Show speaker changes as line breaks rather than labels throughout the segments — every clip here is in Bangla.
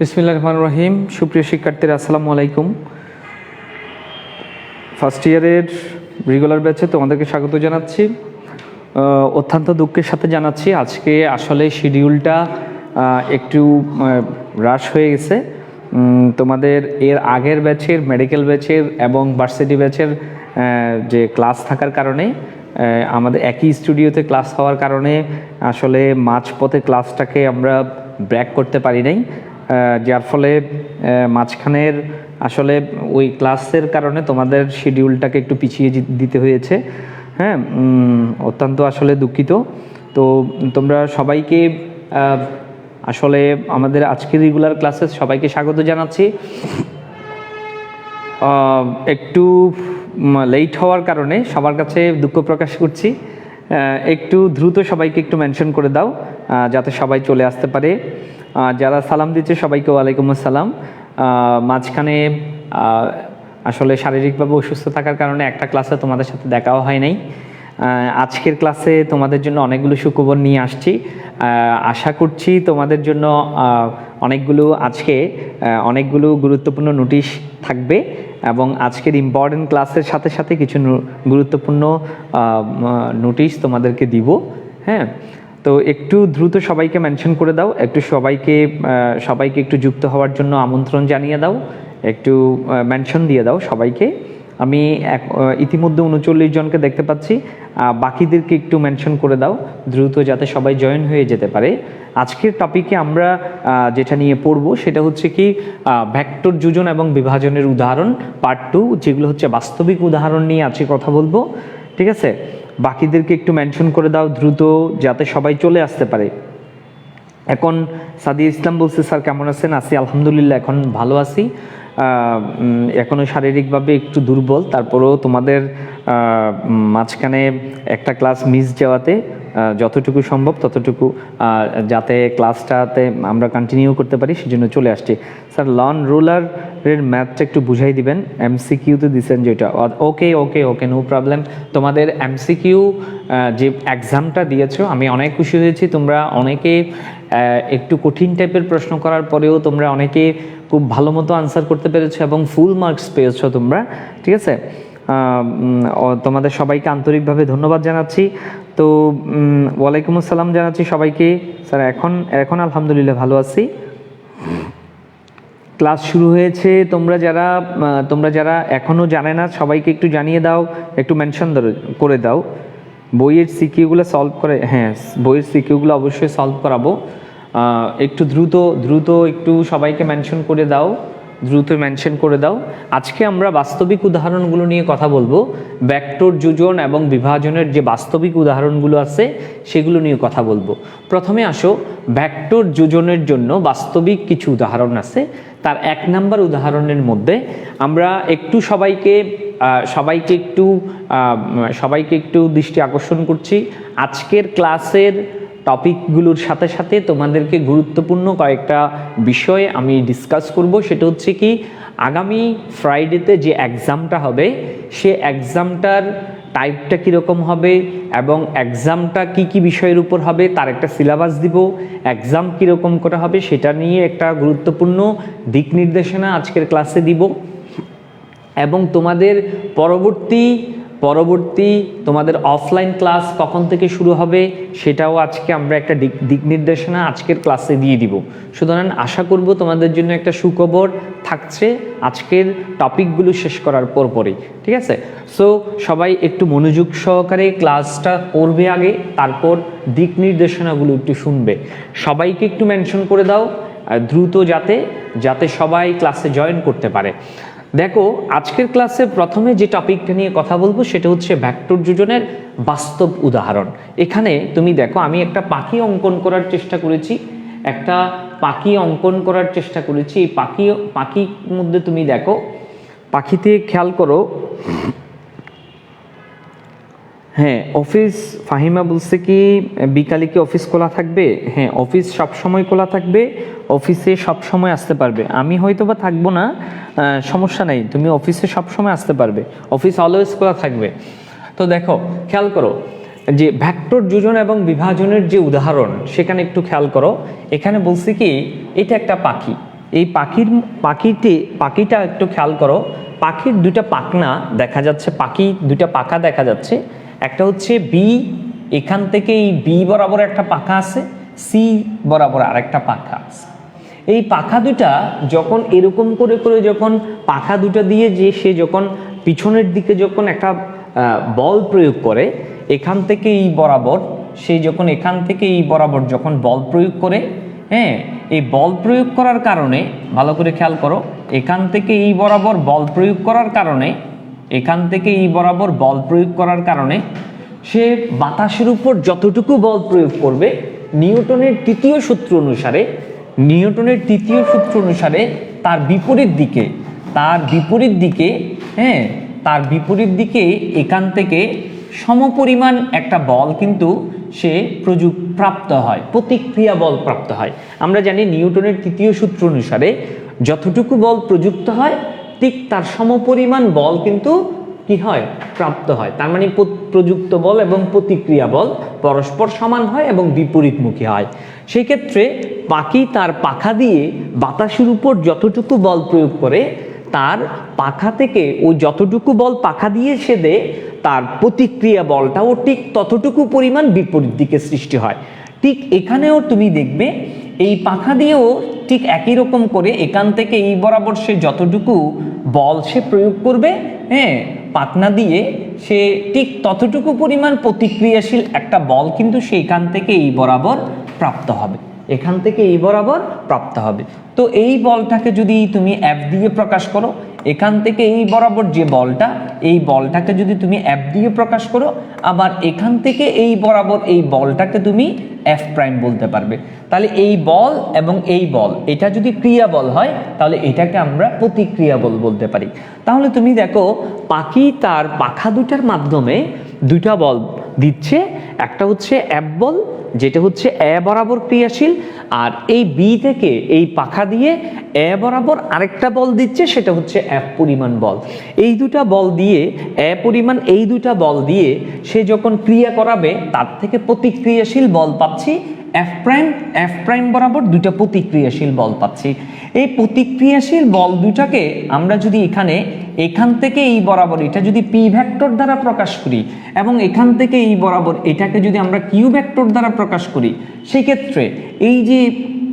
বিসমিল্লাহির রহমানির রহিম। সুপ্রিয় শিক্ষার্থীরা, আসসালামু আলাইকুম। ফার্স্ট ইয়ারের রেগুলার ব্যাচে তোমাদেরকে স্বাগত জানাচ্ছি। অত্যন্ত দুঃখের সাথে জানাচ্ছি আজকে আসলে শিডিউলটা একটু হ্রাস হয়ে গেছে। তোমাদের এর আগের ব্যাচের, মেডিকেল ব্যাচের এবং ভার্সিটি ব্যাচের যে ক্লাস থাকার কারণে, আমাদের একই স্টুডিওতে ক্লাস হওয়ার কারণে আসলে মাঝপথে ক্লাসটাকে আমরা ব্রেক করতে পারি নাই, যার ফলে মাঝখানের আসলে ওই ক্লাসের কারণে তোমাদের শিডিউলটাকে একটু পিছিয়ে দিতে হয়েছে। হ্যাঁ, অত্যন্ত আসলে দুঃখিত। তো তোমরা সবাইকে আসলে আমাদের আজকের রেগুলার ক্লাসে সবাইকে স্বাগত জানাচ্ছি। একটু লেট হওয়ার কারণে সবার কাছে দুঃখ প্রকাশ করছি। একটু দ্রুত সবাইকে একটু মেনশন করে দাও যাতে সবাই চলে আসতে পারে। যারা সালাম দিচ্ছে সবাইকে ওয়ালাইকুম আসসালাম। মাঝখানে আসলে শারীরিকভাবে অসুস্থ থাকার কারণে একটা ক্লাসে তোমাদের সাথে দেখাও হয় নাই। আজকের ক্লাসে তোমাদের জন্য অনেকগুলো সুখবর নিয়ে আসছি। আশা করছি তোমাদের জন্য অনেকগুলো গুরুত্বপূর্ণ নোটিশ থাকবে এবং আজকের ইম্পর্টেন্ট ক্লাসের সাথে সাথে কিছু গুরুত্বপূর্ণ নোটিশ তোমাদেরকে দিব। হ্যাঁ, তো একটু দ্রুত সবাইকে মেনশন করে দাও, একটু সবাইকে একটু যুক্ত হওয়ার জন্য আমন্ত্রণ জানিয়ে দাও, একটু মেনশন দিয়ে দাও সবাইকে। আমি ইতিমধ্যে 39 জনকে দেখতে পাচ্ছি, বাকিদেরকে একটু মেনশন করে দাও দ্রুত, যাতে সবাই জয়েন হয়ে যেতে পারে। আজকের টপিকে আমরা যেটা নিয়ে পড়ব সেটা হচ্ছে কি ভেক্টর যোজন এবং বিভাজনের উদাহরণ পার্ট 2, যেগুলো হচ্ছে বাস্তবিক উদাহরণ নিয়ে আজকে কথা বলবো। ঠিক আছে, বাকিদেরকে একটু মেনশন করে দাও দ্রুত, যাতে সবাই চলে আসতে পারে। এখন সাদিয়া ইসলাম বলছে, স্যার কেমন আছেন? আছি আলহামদুলিল্লাহ, এখন ভালো আছি। এখনও শারীরিকভাবে একটু দুর্বল, তারপরেও তোমাদের মাঝখানে একটা ক্লাস মিস যাওয়াতে যতটুকু সম্ভব ততটুকু যাতে ক্লাসটাতে আমরা কন্টিনিউ করতে পারি সেজন্য চলে আসছি। স্যার লন রোলারের ম্যাথটা একটু বুঝাই দিবেন, এমসিকিউতে দিচ্ছেন যেটা। ওকে ওকে ওকে, নো প্রবলেম। তোমাদের এমসিকিউ যে এক্সামটা দিয়েছো আমি অনেক খুশি হয়েছি। তোমরা অনেকে একটু কঠিন টাইপের প্রশ্ন করার পরেও তোমরা অনেকে খুব ভালো মতো আনসার করতে পেরেছো এবং ফুল মার্কস পেয়েছো তোমরা। ঠিক আছে, তোমাদের সবাইকে আন্তরিকভাবে ধন্যবাদ জানাচ্ছি। তো ওয়ালাইকুম আসসালাম জানাচ্ছি সবাইকে। স্যার এখন আলহামদুলিল্লাহ ভালো আছি। ক্লাস শুরু হয়েছে। তোমরা যারা এখনও জানে না সবাইকে একটু জানিয়ে দাও, একটু মেনশন করে দাও। বইয়ের সিকিউগুলো সলভ করে, হ্যাঁ বইয়ের সিকিউগুলো অবশ্যই সলভ করাবো। একটু দ্রুত একটু সবাইকে মেনশন করে দাও, দ্রুত মেনশন করে দাও। আজকে আমরা বাস্তবিক উদাহরণগুলো নিয়ে কথা বলবো। ভেক্টর যোজন এবং বিভাজনের যে বাস্তবিক উদাহরণগুলো আছে সেগুলো নিয়ে কথা বলবো। প্রথমে আসো, ভেক্টর যোজনের জন্য বাস্তবিক কিছু উদাহরণ আছে। তার 1 নাম্বার উদাহরণের মধ্যে আমরা একটু সবাইকে একটু দৃষ্টি আকর্ষণ করছি। আজকের ক্লাসের টপিকগুলোর সাথে সাথে তোমাদেরকে গুরুত্বপূর্ণ কয়েকটা বিষয় আমি ডিসকাস করব। সেটা হচ্ছে কি, আগামী ফ্রাইডেতে যে এক্সামটা হবে সে এক্সামটার টাইপটা কীরকম হবে এবং এক্সামটা কি বিষয়ের উপর হবে তার একটা সিলেবাস দিব। এক্সাম কীরকম করে হবে সেটা নিয়ে একটা গুরুত্বপূর্ণ দিক নির্দেশনা আজকের ক্লাসে দিব এবং তোমাদের পরবর্তী তোমাদের অফলাইন ক্লাস কখন থেকে শুরু হবে সেটাও আজকে আমরা একটা দিক নির্দেশনা আজকের ক্লাসে দিয়ে দিব। সুতরাং আশা করব তোমাদের জন্য একটা সুখবর থাকছে আজকের টপিকগুলো শেষ করার পরপরই। ঠিক আছে, সো সবাই একটু মনোযোগ সহকারে ক্লাসটা করবে আগে, তারপর দিক নির্দেশনাগুলো একটু শুনবে। সবাইকে একটু মেনশন করে দাও দ্রুত, যাতে সবাই ক্লাসে জয়েন করতে পারে। দেখো, আজকের ক্লাসে প্রথমে যে টপিকটা নিয়ে কথা বলবো সেটা হচ্ছে ভেক্টর যোজনের বাস্তব উদাহরণ। এখানে তুমি দেখো, আমি একটা পাখি অঙ্কন করার চেষ্টা করেছি। এই পাখির মধ্যে তুমি দেখো, পাখিতে খেয়াল করো। হ্যাঁ, অফিস ফাহিমা বলছে কি বিকালে কি অফিস খোলা থাকবে? হ্যাঁ, অফিস সবসময় খোলা থাকবে, অফিসে সবসময় আসতে পারবে। আমি হয়তো বা থাকবো না, সমস্যা নেই, তুমি অফিসে সবসময় আসতে পারবে, অফিস অলওয়েজ খোলা থাকবে। তো দেখো, খেয়াল করো যে ভেক্টর যোজন এবং বিভাজনের যে উদাহরণ সেখানে একটু খেয়াল করো। এখানে বলছি কি, এটা একটা পাখি, এই পাখিটা একটু খেয়াল করো, পাখির দুইটা পাখনা দেখা যাচ্ছে, দুইটা পাখা দেখা যাচ্ছে। একটা হচ্ছে বি, এখান থেকে এই বি বরাবর একটা পাখা আছে, সি বরাবর আরেকটা পাখা আছে। এই পাখা দুটা যখন এরকম করে করে যখন পাখা দুটা দিয়ে সে যখন পিছনের দিকে যখন একটা বল প্রয়োগ করে, এখান থেকে এই বরাবর, সে যখন এখান থেকে এই বরাবর যখন বল প্রয়োগ করে, হ্যাঁ, এই বল প্রয়োগ করার কারণে, ভালো করে খেয়াল করো, এখান থেকে এই বরাবর বল প্রয়োগ করার কারণে, এখান থেকে এই বরাবর বল প্রয়োগ করার কারণে সে বাতাসের উপর যতটুকু বল প্রয়োগ করবে, নিউটনের তৃতীয় সূত্র অনুসারে তার বিপরীত দিকে এখান থেকে সমপরিমাণ একটা বল কিন্তু সে প্রাপ্ত হয়, প্রতিক্রিয়া বল প্রাপ্ত হয়। আমরা জানি নিউটনের তৃতীয় সূত্র অনুসারে যতটুকু বল প্রযুক্ত হয় ঠিক তার সমপরিমাণ বল কিন্তু কি হয়, প্রাপ্ত হয়। তার মানে প্রযুক্ত বল এবং প্রতিক্রিয়া বল পরস্পর সমান হয় এবং বিপরীতমুখী হয়। সেই ক্ষেত্রে পাখি তার পাখা দিয়ে বাতাসের উপর যতটুকু বল প্রয়োগ করে, তার পাখা থেকে ওই যতটুকু বল পাখা দিয়ে সে দেয়, তার প্রতিক্রিয়া বলটাও ঠিক ততটুকু পরিমাণ বিপরীত দিকে সৃষ্টি হয়। ঠিক এখানেও তুমি দেখবে এই পাখা দিয়েও ঠিক একই রকম করে এখান থেকে এই বরাবর সে যতটুকু বল সে প্রয়োগ করবে, হ্যাঁ, পাখনা দিয়ে, সে ঠিক ততটুকু পরিমাণ প্রতিক্রিয়াশীল একটা বল কিন্তু সেইখান থেকে এই বরাবর প্রাপ্ত হবে, এখান থেকে এই বরাবর প্রাপ্ত হবে। তো এই বলটাকে যদি তুমি এফ দিয়ে প্রকাশ করো, এখান থেকে এই বরাবর যে বলটা, এই বলটাকে যদি তুমি এফ দিয়ে প্রকাশ করো, আবার এখান থেকে এই বরাবর এই বলটাকে তুমি এফ প্রাইম বলতে পারবে। তাহলে এই বল এবং এই বল, এটা যদি ক্রিয়া বল হয় তাহলে এটাকে আমরা প্রতিক্রিয়া বল বলতে পারি। তাহলে তুমি দেখো, পাখি তার পাখা দুটার মাধ্যমে দুইটা বল দিচ্ছে, একটা হচ্ছে এফ বল, যেটা হচ্ছে এ বরাবর ক্রিয়াশীল, আর এই বি থেকে এই পাখা দিয়ে এ বরাবর আরেকটা বল দিচ্ছে, সেটা হচ্ছে এফ পরিমাণ বল। এই দুটা বল দিয়ে, এ পরিমাণ এই দুটা বল দিয়ে সে যখন ক্রিয়া করাবে, তার থেকে প্রতিক্রিয়াশীল বল পাচ্ছি এফ প্রাইম বরাবর দুটা প্রতিক্রিয়াশীল বল পাচ্ছি। এই প্রতিক্রিয়াশীল বল দুটাকে আমরা যদি এখান থেকে এই বরাবর এটা যদি পি ভেক্টর দ্বারা প্রকাশ করি, এবং এখান থেকে এই বরাবর এটাকে যদি আমরা কিউ ভেক্টর দ্বারা প্রকাশ করি, সেক্ষেত্রে এই যে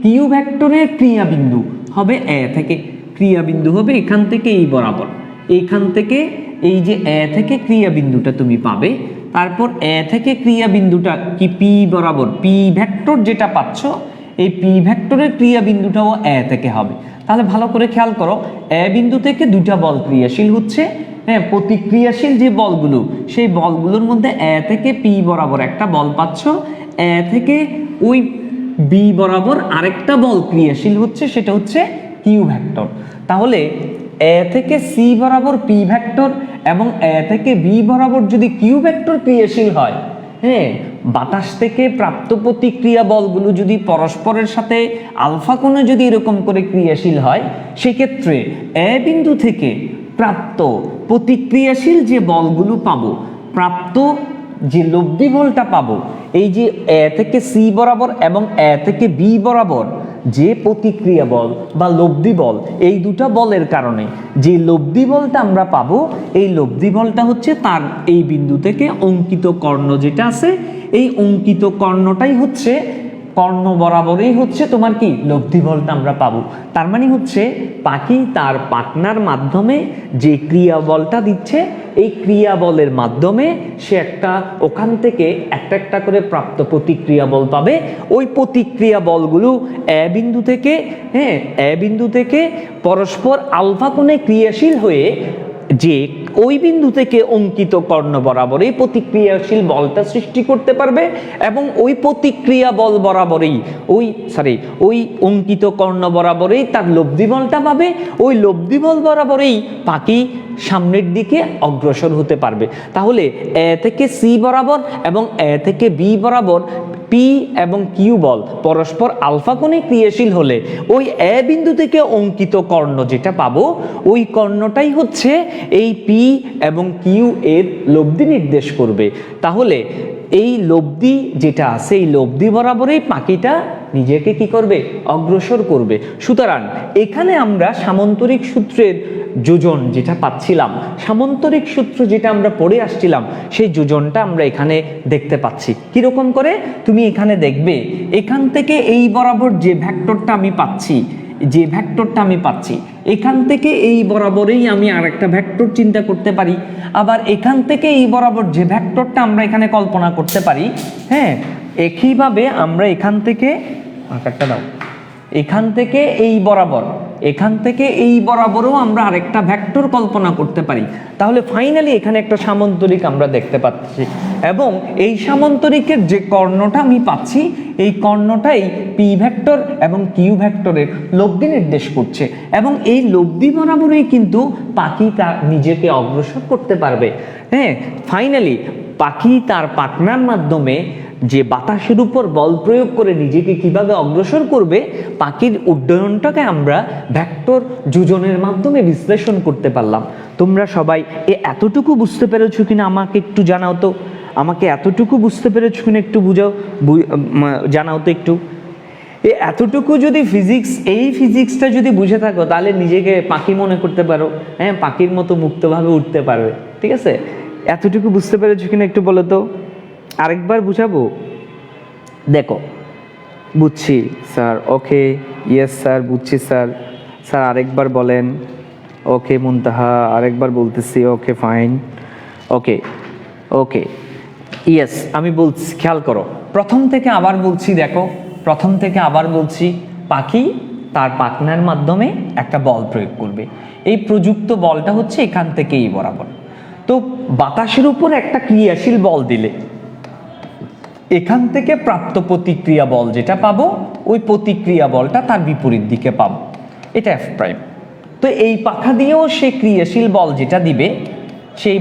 কিউ ভেক্টরের ক্রিয়াবিন্দু হবে এ থেকে, ক্রিয়াবিন্দু হবে এখান থেকে এই বরাবর, এইখান থেকে এই যে এ থেকে ক্রিয়াবিন্দুটা তুমি পাবে। তারপর এ থেকে ক্রিয়াবিন্দুটা কি পি বরাবর, পি ভেক্টর যেটা পাচ্ছ, এই পি ভেক্টরের ক্রিয়াবিন্দুটাও এ থেকে হবে। তাহলে ভালো করে খেয়াল করো, এ বিন্দু থেকে দুটা বল ক্রিয়াশীল হচ্ছে, হ্যাঁ, প্রতিক্রিয়াশীল যে বলগুলো, সেই বলগুলোর মধ্যে এ থেকে পি বরাবর একটা বল পাচ্ছ, এ থেকে ওই বি বরাবর আরেকটা বল ক্রিয়াশীল হচ্ছে, সেটা হচ্ছে কিউ ভেক্টর। তাহলে এ থেকে সি বরাবর পি ভেক্টর এবং এ থেকে বি বরাবর যদি কিউ ভেক্টর ক্রিয়াশীল হয়, হ্যাঁ, বাতাস থেকে প্রাপ্ত প্রতিক্রিয়া বলগুলো যদি পরস্পরের সাথে আলফা কোণে যদি এরকম করে ক্রিয়াশীল হয়, সেক্ষেত্রে এ বিন্দু থেকে প্রাপ্ত প্রতিক্রিয়াশীল যে বলগুলো পাবো, প্রাপ্ত যে লব্ধি বলটা পাবো, এই যে এ থেকে সি বরাবর এবং এ থেকে বি বরাবর যে প্রতিক্রিয়া বল বা লব্ধি বল, এই দুটা বলের কারণে যে লব্ধি বলটা আমরা পাবো, এই লব্ধি বলটা হচ্ছে তার এই বিন্দু থেকে অঙ্কিত কর্ণ যেটা আছে, এই অঙ্কিত কর্ণটাই হচ্ছে, কর্ণ বরাবরই হচ্ছে তোমার কি লব্ধি বলটা আমরা পাবো। তার মানে হচ্ছে পাখি তার পাখনার মাধ্যমে যে ক্রিয়া বলটা দিচ্ছে, এই ক্রিয়া বলের মাধ্যমে সে একটা ওখান থেকে একটা একটা করে প্রাপ্ত প্রতিক্রিয়া বল পাবে। ওই প্রতিক্রিয়া বলগুলো এ বিন্দু থেকে, হ্যাঁ, এ বিন্দু থেকে পরস্পর আলফা কোণে ক্রিয়াশীল হয়ে যে ওই বিন্দু থেকে অঙ্কিত কর্ণ বরাবর এই প্রতিক্রিয়াশীল বলটা সৃষ্টি করতে পারবে, এবং ওই প্রতিক্রিয়া বল বরাবরই ওই অঙ্কিত কর্ণ বরাবরই তার লব্ধি বলটা পাবে। ওই লব্ধি বল বরাবরই পাখি সামনের দিকে অগ্রসর হতে পারবে। তাহলে এ থেকে সি বরাবর এবং এ থেকে বি বরাবর পি এবং কিউ বল পরস্পর আলফা কোণে ক্রিয়াশীল হলে ওই এ বিন্দু থেকে অঙ্কিত কর্ণ যেটা পাবো, ওই কর্ণটাই হচ্ছে এই পি এবং কিউ এর লব্ধি নির্দেশ করবে। তাহলে এই লব্ধি যেটা আছে, এই লব্ধি বরাবরই পাখিটা নিজেকে কি করবে, অগ্রসর করবে। সুতরাং এখানে আমরা সামান্তরিক সূত্রের যোজন যেটা পাচ্ছিলাম, সামান্তরিক সূত্র যেটা আমরা পড়ে আসছিলাম, সেই যোজনটা আমরা এখানে দেখতে পাচ্ছি। কিরকম করে, তুমি এখানে দেখবে এখান থেকে এই বরাবর যে ভেক্টরটা আমি পাচ্ছি, এখান থেকে এই বরাবরেই আমি আরেকটা ভেক্টর চিন্তা করতে পারি। আবার এখান থেকে এই বরাবর যে ভেক্টরটা আমরা এখানে কল্পনা করতে পারি, হ্যাঁ, একইভাবে আমরা এখান থেকে আকারটা দাও, এখান থেকে এই বরাবরও আমরা আরেকটা ভেক্টর কল্পনা করতে পারি। তাহলে ফাইনালি এখানে একটা সামান্তরিক আমরা দেখতে পাচ্ছি, এবং এই সামান্তরিকের যে কর্ণটা আমি পাচ্ছি, এই কর্ণটাই পি ভেক্টর এবং কিউ ভেক্টরের লব্ধি নির্দেশ করছে, এবং এই লব্ধি বরাবরই কিন্তু পাখি তার নিজেকে অগ্রসর করতে পারবে। হ্যাঁ, ফাইনালি পাখি তার পাখনার মাধ্যমে যে বাতাসের উপর বল প্রয়োগ করে নিজেকে কিভাবে অগ্রসর করবে, পাখির উড্ডয়নটাকে আমরা ভেক্টর যোজনের মাধ্যমে বিশ্লেষণ করতে পারলাম। তোমরা সবাই এতটুকু বুঝতে পেরেছো কিনা আমাকে একটু জানাও তো, এতটুকু বুঝতে পেরেছো কিনা একটু জানাও তো একটু। এতটুকু যদি ফিজিক্সটা যদি বুঝে থাকো, তাহলে নিজেকে পাখি মনে করতে পারো, হ্যাঁ, পাখির মতো মুক্তভাবে উঠতে পারবে। ঠিক আছে, এতটুকু বুঝতে পেরেছো কিনা একটু বলো তো। আরেকবার বুঝাবো? দেখো, বুঝছি স্যার, ওকে, ইয়েস স্যার, বুঝছি স্যার। স্যার আরেকবার বলেন। ওকে মুনতাহা, আরেকবার বলতেছি। ওকে ফাইন, ওকে ইয়েস, আমি বলছি, খেয়াল করো, প্রথম থেকে আবার বলছি। দেখো, প্রথম থেকে আবার বলছি, পাখি তার পাখনার মাধ্যমে একটা বল প্রয়োগ করবে। এই প্রযুক্ত বলটা হচ্ছে এখান থেকে এই বরাবর। তো বাতাসের উপর একটা ক্রিয়াশীল বল দিলে এখান থেকে প্রাপ্ত প্রতিক্রিয়া বল যেটা পাবো, ওই প্রতিক্রিয়া বলটা তার বিপরীত দিকে পাবো, এটা এফ প্রাইম। তো এই পাখা দিয়েও সে ক্রিয়াশীল বল যেটা দিবে, সেই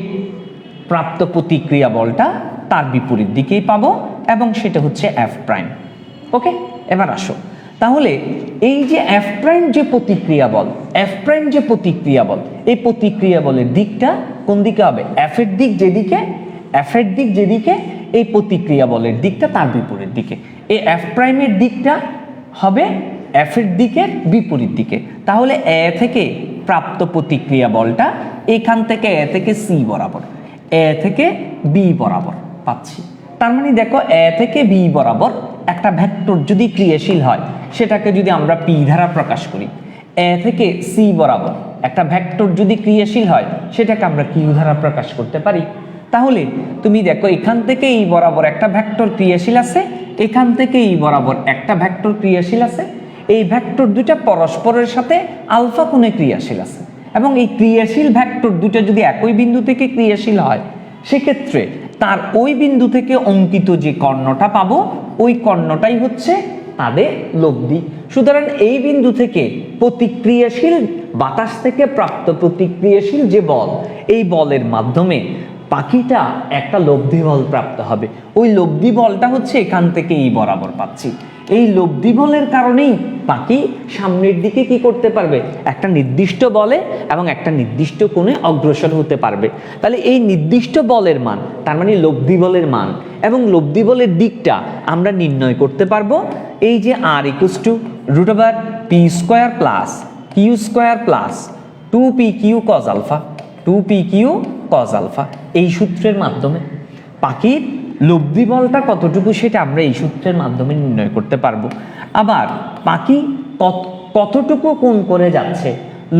প্রাপ্ত প্রতিক্রিয়া বলটা তার বিপরীত দিকেই পাবো, এবং সেটা হচ্ছে এফ প্রাইম। ওকে, এবার আসো, তাহলে এই যে এফ প্রাইম যে প্রতিক্রিয়া বল, এই প্রতিক্রিয়া বলের দিকটা কোন দিকে হবে? এফ এর দিক যেদিকে, এই প্রতিক্রিয়া বলের দিকটা তার বিপরীত দিকে। এই এফ প্রাইমের দিকটা হবে এফ এর দিকের বিপরীত দিকে। তাহলে এ থেকে প্রাপ্ত প্রতিক্রিয়া বলটা এখান থেকে এ থেকে সি বরাবর, এ থেকে বি বরাবর পাচ্ছি। তার মানে দেখো, এ থেকে বি বরাবর একটা ভেক্টর যদি ক্রিয়াশীল হয়, সেটাকে যদি আমরা পি দ্বারা প্রকাশ করি। এ থেকে সি বরাবর একটা ভেক্টর যদি ক্রিয়াশীল হয়, সেটাকে আমরা কিউ দ্বারা প্রকাশ করতে পারি। তাহলে তুমি দেখো, এখান থেকে এই বরাবর একটা ভেক্টর ক্রিয়াশীল আছে, এখান থেকে এই বরাবর একটা ভেক্টর ক্রিয়াশীল আছে। এই ভেক্টর দুটা পরস্পরের সাথে আলফা কোণে ক্রিয়াশীল আছে, এবং এই ক্রিয়াশীল ভেক্টর দুটো যদি একই বিন্দু থেকে ক্রিয়াশীল হয়, সেক্ষেত্রে তার ওই বিন্দু থেকে অঙ্কিত যে কর্ণটা পাবো, ওই কর্ণটাই হচ্ছে তাদের লব্ধি। সুতরাং এই বিন্দু থেকে প্রতিক্রিয়াশীল বাতাস থেকে প্রাপ্ত প্রতিক্রিয়াশীল যে বল, এই বলের মাধ্যমে পাখিটা একটা লব্ধি বল প্রাপ্ত হবে। ওই লব্ধি বলটা হচ্ছে এখান থেকে এই বরাবর পাচ্ছি। এই লব্ধি বলের কারণেই পাখি সামনের দিকে কি করতে পারবে? একটা নির্দিষ্ট বলে এবং একটা নির্দিষ্ট কোণে অগ্রসর হতে পারবে। তাহলে এই নির্দিষ্ট বলের মান, তার মানে লব্ধি বলের মান এবং লব্ধি বলের দিকটা আমরা নির্ণয় করতে পারবো এই যে r √p² + q² + 2pq cos alpha, 2pq cos alpha, এই সূত্রের মাধ্যমে। পাখির লব্ধি বলটা কতটুকু সেটা আমরা এই সূত্রের মাধ্যমে নির্ণয় করতে পারবো। আবার পাখি কতটুকু কোণ করে যাচ্ছে,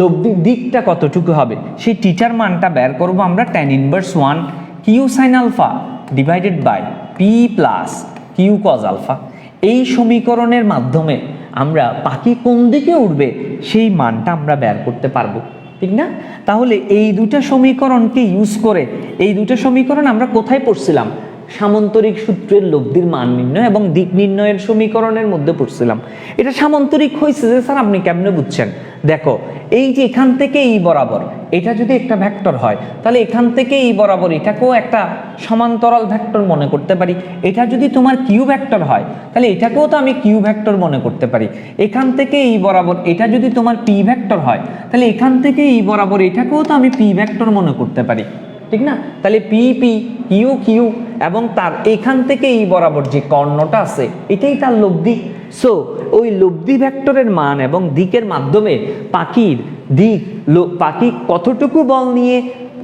লব্ধির দিকটা কতটুকু হবে, সেই টিচার মানটা বের করব আমরা tan inverse 1 q sin alpha divided by p + q cos alpha। এই সমীকরণের মাধ্যমে আমরা পাখি কোন দিকে উঠবে সেই মানটা আমরা বের করতে পারবো, ঠিক না? তাহলে এই দুটো সমীকরণকে ইউজ করে, এই দুটো সমীকরণ আমরা কোথায় পড়ছিলাম? সামান্তরিক সূত্রের লব্ধির মান নির্ণয় এবং দিক নির্ণয়ের সমীকরণের মধ্যে পড়ছিলাম। এটা সামান্তরিক হয়েছে যে স্যার আপনি কেমনে বুঝছেন? দেখো, এই যে এখান থেকে এই বরাবর এটা যদি একটা ভেক্টর হয়, তাহলে এখান থেকে এই বরাবর এটাকেও একটা সমান্তরাল ভেক্টর মনে করতে পারি। এটা যদি তোমার কিউ ভেক্টর হয়, তাহলে এটাকেও তো আমি কিউ ভেক্টর মনে করতে পারি। এখান থেকে এই বরাবর এটা যদি তোমার পি ভেক্টর হয়, তাহলে এখান থেকে এই বরাবর এটাকেও তো আমি পি ভেক্টর মনে করতে পারি, ঠিক না? তাহলে পি পি, কিউ কিউ, এবং তার এখান থেকে এই বরাবর যে কর্ণটা আছে এটাই তার লব্ধি। সো ওই লব্ধি ভেক্টরের মান এবং দিকের মাধ্যমে পাখির দিক, পাখি কতটুকু বল নিয়ে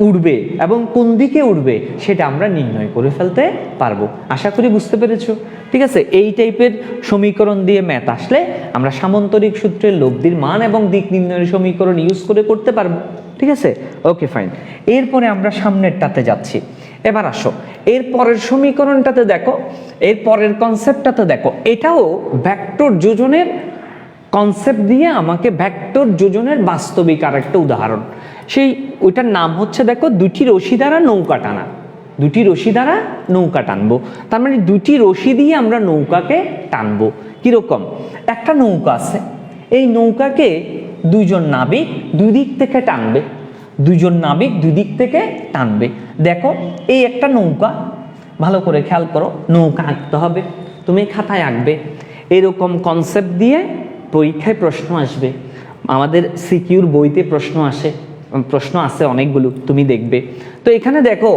উড়বে এবং কোন দিকে উড়বে সেটা আমরা নির্ণয় করে ফেলতে পারবো। আশা করি বুঝতে পেরেছো। ঠিক আছে, এই টাইপের সমীকরণ দিয়ে ম্যাথ আসলে আমরা সামান্তরিক সূত্রের লব্ধির মান এবং দিক নির্ণয়ের সমীকরণ ইউজ করে করতে পারবো। ঠিক আছে, ওকে ফাইন। এরপরে আমরা সামনেরটাতে যাচ্ছি। এবার আসো এর পরের সমীকরণটাতে দেখো, এর পরের কনসেপ্টটাতে দেখো, এটাও ভেক্টর যোজনের কনসেপ্ট দিয়ে আমাকে ভেক্টর যোজনের বাস্তবিক আর একটা উদাহরণ। সেই ওইটার নাম হচ্ছে দেখো দুটি রশি দ্বারা নৌকা টানা। দুটি রশি দ্বারা নৌকা টানবো, তার মানে দুটি রশি দিয়ে আমরা নৌকাকে টানবো। কিরকম? একটা নৌকা আছে, এই নৌকাকে দুইজন নাবিক দুই দিক থেকে টানবে, দুইজন নাবিক দুই দিক থেকে টানবে। দেখো এই একটা নৌকা, ভালো করে খেয়াল করো, নৌকা আঁকতে হবে, তুমি খাতায় আঁকবে। এরকম কনসেপ্ট দিয়ে পরীক্ষায় প্রশ্ন আসবে, আমাদের সিকিউর বইতে প্রশ্ন আছে অনেকগুলো, তুমি দেখবে। তো এখানে দেখো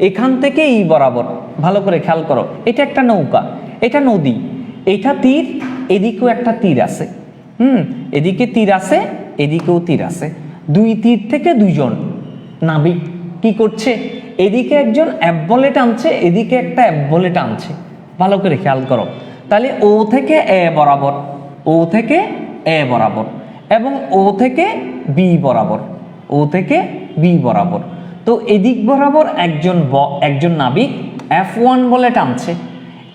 এখান থেকে এই বরাবর, ভালো করে খেয়াল করো, এটা একটা নৌকা, এটা নদী, এটা তীর, এদিকেও একটা তীর আছে, এদিকে তীর আছে, এদিকেও তীর আছে। দুই তীর থেকে দুইজন নাবিক কি করছে? এদিকে একজন অ্যাপ বলে টানছে, এদিকে একটা অ্যাপ বলে টানছে। ভালো করে খেয়াল করো, তাহলে ও থেকে এ বরাবর, ও থেকে এ বরাবর, এবং ও থেকে বি বরাবর, ও থেকে বি বরাবর। তো এদিক বরাবর একজন নাবিক F1 বলে টানছে,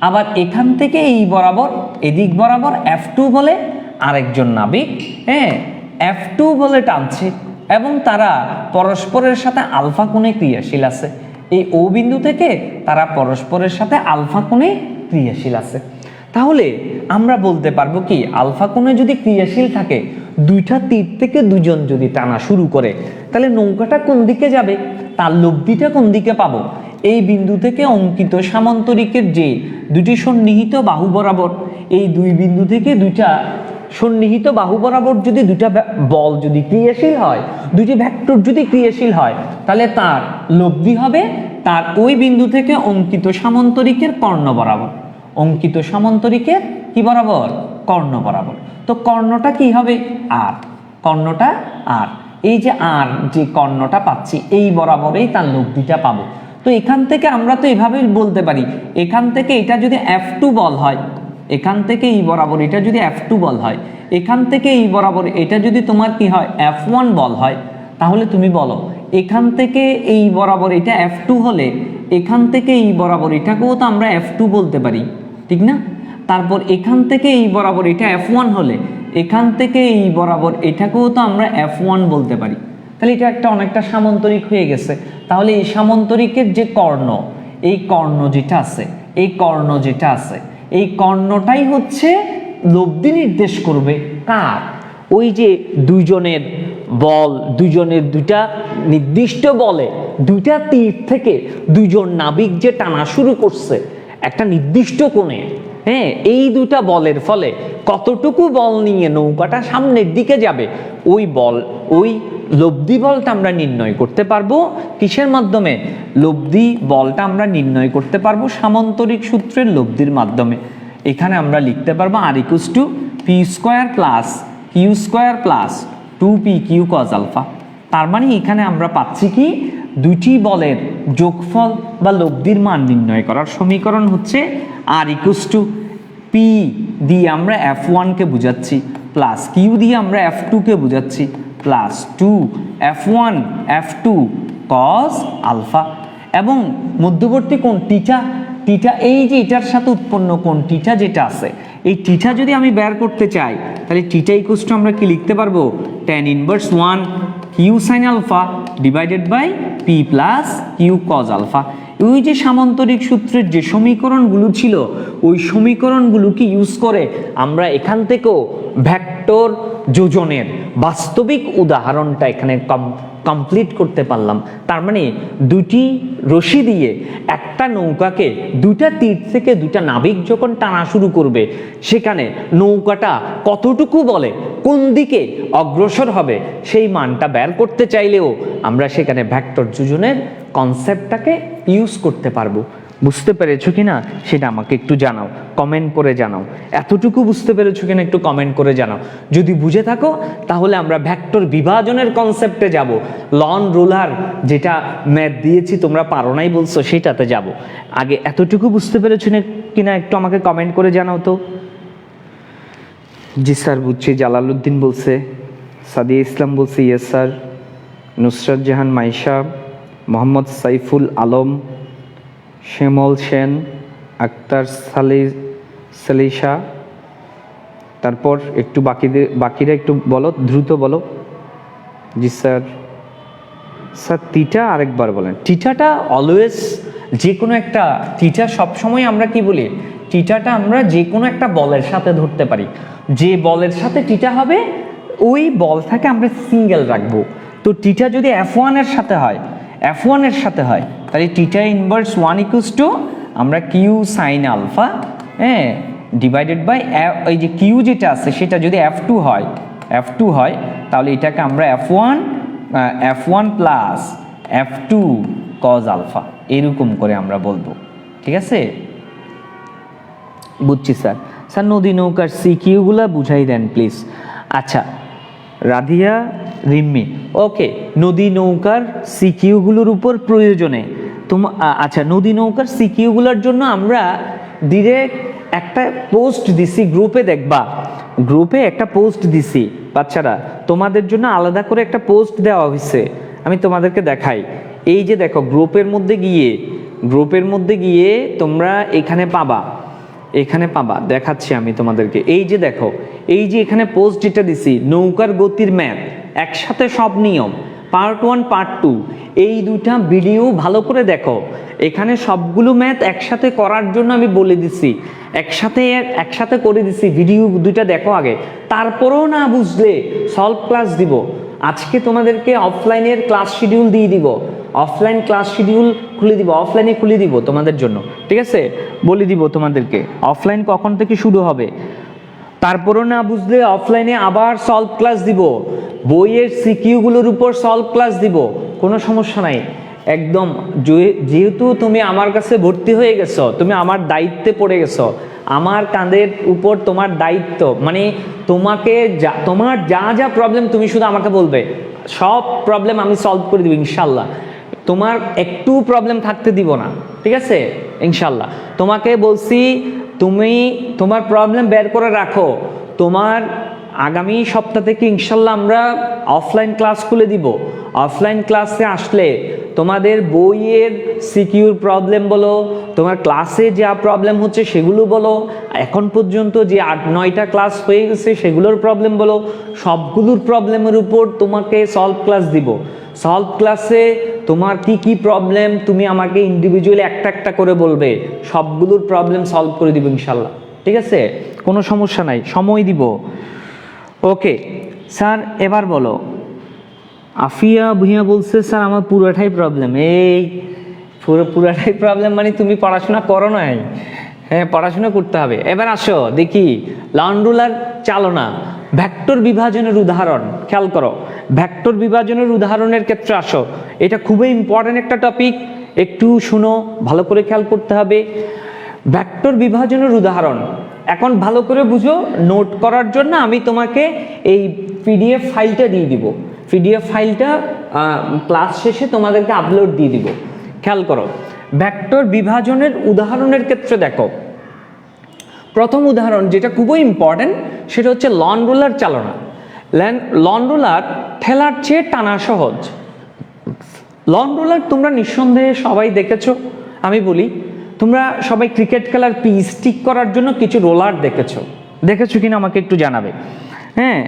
আবার এখান থেকে এই বরাবর এদিক বরাবর F2 বলে আরেকজন নাবিক F2 বলে টানছে, এবং তারা পরস্পরের সাথে আলফা কোণে ক্রিয়াশীল আছে। এই ও বিন্দু থেকে তারা পরস্পরের সাথে আলফা কোণে ক্রিয়াশীল আছে। তাহলে আমরা বলতে পারবো কি, আলফা কোণে যদি ক্রিয়াশীল থাকে, দুইটা তীর থেকে দুজন যদি টানা শুরু করে, তাহলে নৌকাটা কোন দিকে যাবে, তার লব্ধিটা কোন দিকে পাবো? এই বিন্দু থেকে অঙ্কিত সামান্তরিকের যে দুটি সন্নিহিত বাহু বরাবর, এই দুই বিন্দু থেকে দুইটা সন্নিহিত বাহু বরাবর যদি দুটা বল যদি ক্রিয়াশীল হয়, দুটি ভেক্টর যদি ক্রিয়াশীল হয়, তাহলে তার লব্ধি হবে তার ওই বিন্দু থেকে অঙ্কিত সামান্তরিকের কর্ণ বরাবর। অঙ্কিত সামান্তরিকের কি বরাবর? কর্ণ বরাবর। তো কর্ণটা কি হবে? আর। কর্ণটা আর, এই যে আর যে কর্ণটা পাচ্ছি এই বরাবরেই তার লব্ধিটা পাবো। তো এখান থেকে আমরা তো এভাবেই বলতে পারি, এখান থেকে এটা যদি F2 বল হয়, এখান থেকে এই বরাবর এটা যদি F2 বল হয়, এখান থেকে এই বরাবর এটা যদি তোমার কি হয় F1 বল হয়, তাহলে তুমি বলো এখান থেকে এই বরাবর এটা F2 হলে এখান থেকে এই বরাবর এটাকেও তো আমরা F2 বলতে পারি, ঠিক না? তারপর এখান থেকে এই বরাবর এটা F1 হলে এখান থেকে এই বরাবর এটাকেও তো আমরা F1 বলতে পারি। তাহলে এটা একটা অনেকটা সামান্তরিক হয়ে গেছে। তাহলে এই সামান্তরিকের যে কর্ণ, এই কর্ণ যেটা আছে, এই কর্ণ যেটা আছে, এই কর্ণটাই হচ্ছে লব্ধি নির্দেশ করবে কার? ওই যে দুইজনের বল, দুইজনের দুইটা নির্দিষ্ট বলে দুইটা তীর থেকে দুইজন নাবিক যে টানা শুরু করছে একটা নির্দিষ্ট কোণে, এই দুটা বলের ফলে কতটুকু বল নিয়ে নৌকাটা সামনের দিকে যাবে, ওই বল, ওই লব্ধি বলটা আমরা নির্ণয় করতে পারবো কিসের মাধ্যমে? লব্ধি বলটা আমরা নির্ণয় করতে পারবো সামান্তরিক সূত্রের লব্ধির মাধ্যমে। এখানে আমরা লিখতে পারবো R = p² + q² + 2pq cos α। তার মানে এখানে আমরা পাচ্ছি কি, দুটি বলের যোগফল বা লব্ধির মান নির্ণয় করার সমীকরণ হচ্ছে R = p দিয়ে আমরা F1 কে বুঝাচ্ছি, প্লাস q দিয়ে আমরা F2 কে বুঝাচ্ছি, প্লাস 2f1 f2 cos α, এবং মধ্যবর্তী কোণ টিটা, এই যে এটার সাথে উৎপন্ন কোণ টিটা যেটা আছে, এই টিটা যদি আমি বের করতে চাই, তাহলে টিটা = আমরা কি লিখতে পারবো? tan 1 q sin α / p + q cos α। ওই যে সামান্তরিক সূত্রের যে সমীকরণগুলো ছিল, ওই সমীকরণগুলোকে ইউজ করে আমরা এখান থেকেও ভেক্টর যোজনের বাস্তবিক উদাহরণটা এখানে কমপ্লিট করতে পারলাম। তার মানে দুটি রশি দিয়ে একটা নৌকাকে দুটা তীর থেকে দুটা নাবিক যখন টানা শুরু করবে, সেখানে নৌকাটা কতটুকু বলে কোন দিকে অগ্রসর হবে সেই মানটা বের করতে চাইলেও আমরা সেখানে ভেক্টর যোজনের কনসেপ্টটাকে ইউজ করতে পারবো। বুঝতে পেরেছো কি না সেটা আমাকে একটু জানাও, কমেন্ট করে জানাও। এতটুকু বুঝতে পেরেছো কিনা একটু কমেন্ট করে জানাও। যদি বুঝে থাকো তাহলে আমরা ভেক্টর বিভাজনের কনসেপ্টে যাব। লন রুলার যেটা ম্যাথ দিয়েছি তোমরা পারো নাই বলছো, সেটাতে যাব। আগে এতটুকু বুঝতে পেরেছো কিনা একটু আমাকে কমেন্ট করে জানাও তো। জি স্যার বুঝছি। জালালউদ্দিন বলছে, সাদিয়া ইসলাম বলছে ইয়েস স্যার, নুসরাত জাহান মাইশা, মোহাম্মদ সাইফুল আলম, শ্যামল সেন, আক্তার সালিশা। তারপর একটু বাকিরা একটু বলো, দ্রুত বলো। জি স্যার। স্যার টিটা আরেকবার বলেন। টিটাটা অলওয়েজ যে কোনো একটা টিটা সবসময় আমরা কি বলি, টিটাটা আমরা যে কোনো একটা বলের সাথে ধরতে পারি। যে বলের সাথে টিটা হবে ওই বলটাকে আমরা সিঙ্গেল রাখবো। তো টিটা যদি F1 এর সাথে হয়, F1 এর সাথে হয়, তাহলে টিটা ইনভার্স 1 ইকুয়ালস টু আমরা কিউ সাইন আলফা, হ্যাঁ, ডিভাইডেড বাই ওই যে কিউ যেটা আছে সেটা যদি F2 হয় তাহলে এটাকে আমরা F1 plus F2 cos alpha এরকম করে আমরা বলবো। ঠিক আছে, বুঝছি স্যার। স্যার নদী নৌকার সিকিউগুলো বুঝাই দেন প্লিজ। আচ্ছা রাধিয়া রিম্মি, ওকে। নদী নৌকার সিকিউগুলোর উপর প্রয়োজনে আচ্ছা নদী নৌকার সিকিউগুলোর জন্য আমরা ডিরেক্ট একটা পোস্ট দিছি গ্রুপে, দেখবা গ্রুপে একটা পোস্ট দিছি বাচ্চারা, তোমাদের জন্য আলাদা করে একটা পোস্ট দেওয়া হয়েছে। আমি তোমাদেরকে দেখাই, এই যে দেখো গ্রুপের মধ্যে গিয়ে তোমরা এখানে পাবা, দেখাচ্ছি আমি তোমাদেরকে। এই যে দেখো, এই যে এখানে পোস্ট যেটা দিছি, নৌকার গতির ম্যাথ একসাথে সব নিয়ম, পার্ট 1 পার্ট 2, এই দুইটা ভিডিও ভালো করে দেখো। এখানে সবগুলো ম্যাথ একসাথে করার জন্য আমি বলে দিছি, একসাথে করে দিছি। ভিডিও দুইটা দেখো আগে, তারপরেও না বুঝলে সলভ ক্লাস দিব। আজকে তোমাদেরকে অফলাইনের ক্লাস শিডিউল দিয়ে দিব, অফলাইন ক্লাস শিডিউল অফলাইনে খুলে দিব তোমাদের জন্য। ঠিক আছে, বলে দিব তোমাদেরকে অফলাইন কখন থেকে শুরু হবে। তারপরও না বুঝলে অফলাইনে আবার সলভ ক্লাস দিব, বইয়ের সিকিউগুলোর উপর সলভ ক্লাস দিব, কোনো সমস্যা নাই একদম। যেহেতু তুমি আমার কাছে ভর্তি হয়ে গেছো, তুমি আমার দায়িত্বে পড়ে গেছো, আমার কাঁধের উপর তোমার দায়িত্ব, মানে তোমার যা প্রবলেম তুমি শুধু আমাকে বলবে, সব প্রবলেম আমি সলভ করে দিব ইনশাল্লাহ। তোমার একটু প্রবলেম থাকতে দিব না, ঠিক আছে ইনশাল্লাহ। তোমাকে বলছি তুমি তোমার প্রবলেম বের করে রাখো। তোমার আগামী সপ্তাহ থেকে ইনশাল্লাহ আমরা অফলাইন ক্লাস খুলে দিব। অফলাইন ক্লাসে আসলে তোমাদের বইয়ের সিকিউর প্রবলেম বলো, তোমার ক্লাসে যা প্রবলেম হচ্ছে সেগুলো বলো, এখন পর্যন্ত যে 8-9টা ক্লাস হয়ে গেছে সেগুলোর প্রবলেম বলো, সবগুলোর প্রবলেমের উপর তোমাকে সলভ ক্লাস দিব। সলভ ক্লাসে তোমার কি প্রবলেম তুমি আমাকে ইন্ডিভিজুয়ালি একটা করে বলবে, সবগুলোর প্রবলেম সলভ করে দিব ইনশাল্লাহ। ঠিক আছে, কোনো সমস্যা নাই, সময় দিব। ওকে স্যার, এবার বলো। আফিয়া ভুঁইয়া বলছে স্যার আমার পুরোটাই প্রবলেম। এই পুরোটাই প্রবলেম মানে তুমি পড়াশোনা করো নাই? হ্যাঁ, পড়াশোনা করতে হবে। এবার আসো দেখি লন রুলার চালনা, ভেক্টর বিভাজনের উদাহরণ খেয়াল করো। ভেক্টর বিভাজনের উদাহরণের ক্ষেত্রে আসো, এটা খুবই ইম্পর্টেন্ট একটা টপিক, একটু শুনো, ভালো করে খেয়াল করতে হবে। ভেক্টর বিভাজনের উদাহরণ এখন ভালো করে বুঝো। নোট করার জন্য আমি তোমাকে এই পিডিএফ ফাইলটা দিয়ে দিব। পিডিএফ ফাইলটা ক্লাস শেষে তোমাদেরকে আপলোড দিয়ে দিব। খেয়াল করো, ভেক্টর বিভাজনের উদাহরণের ক্ষেত্রে দেখো, প্রথম উদাহরণ যেটা খুবই ইম্পর্টেন্ট সেটা হচ্ছে লন রুলার চালনা। লন রুলার ঠেলার চেয়ে টানা সহজ। লন রুলার তোমরা নিঃসন্দেহে সবাই দেখেছো। আমি বলি, তোমরা সবাই ক্রিকেট খেলার পিচ ঠিক করার জন্য কিছু রোলার দেখেছো কিনা আমাকে একটু জানাবে। হ্যাঁ,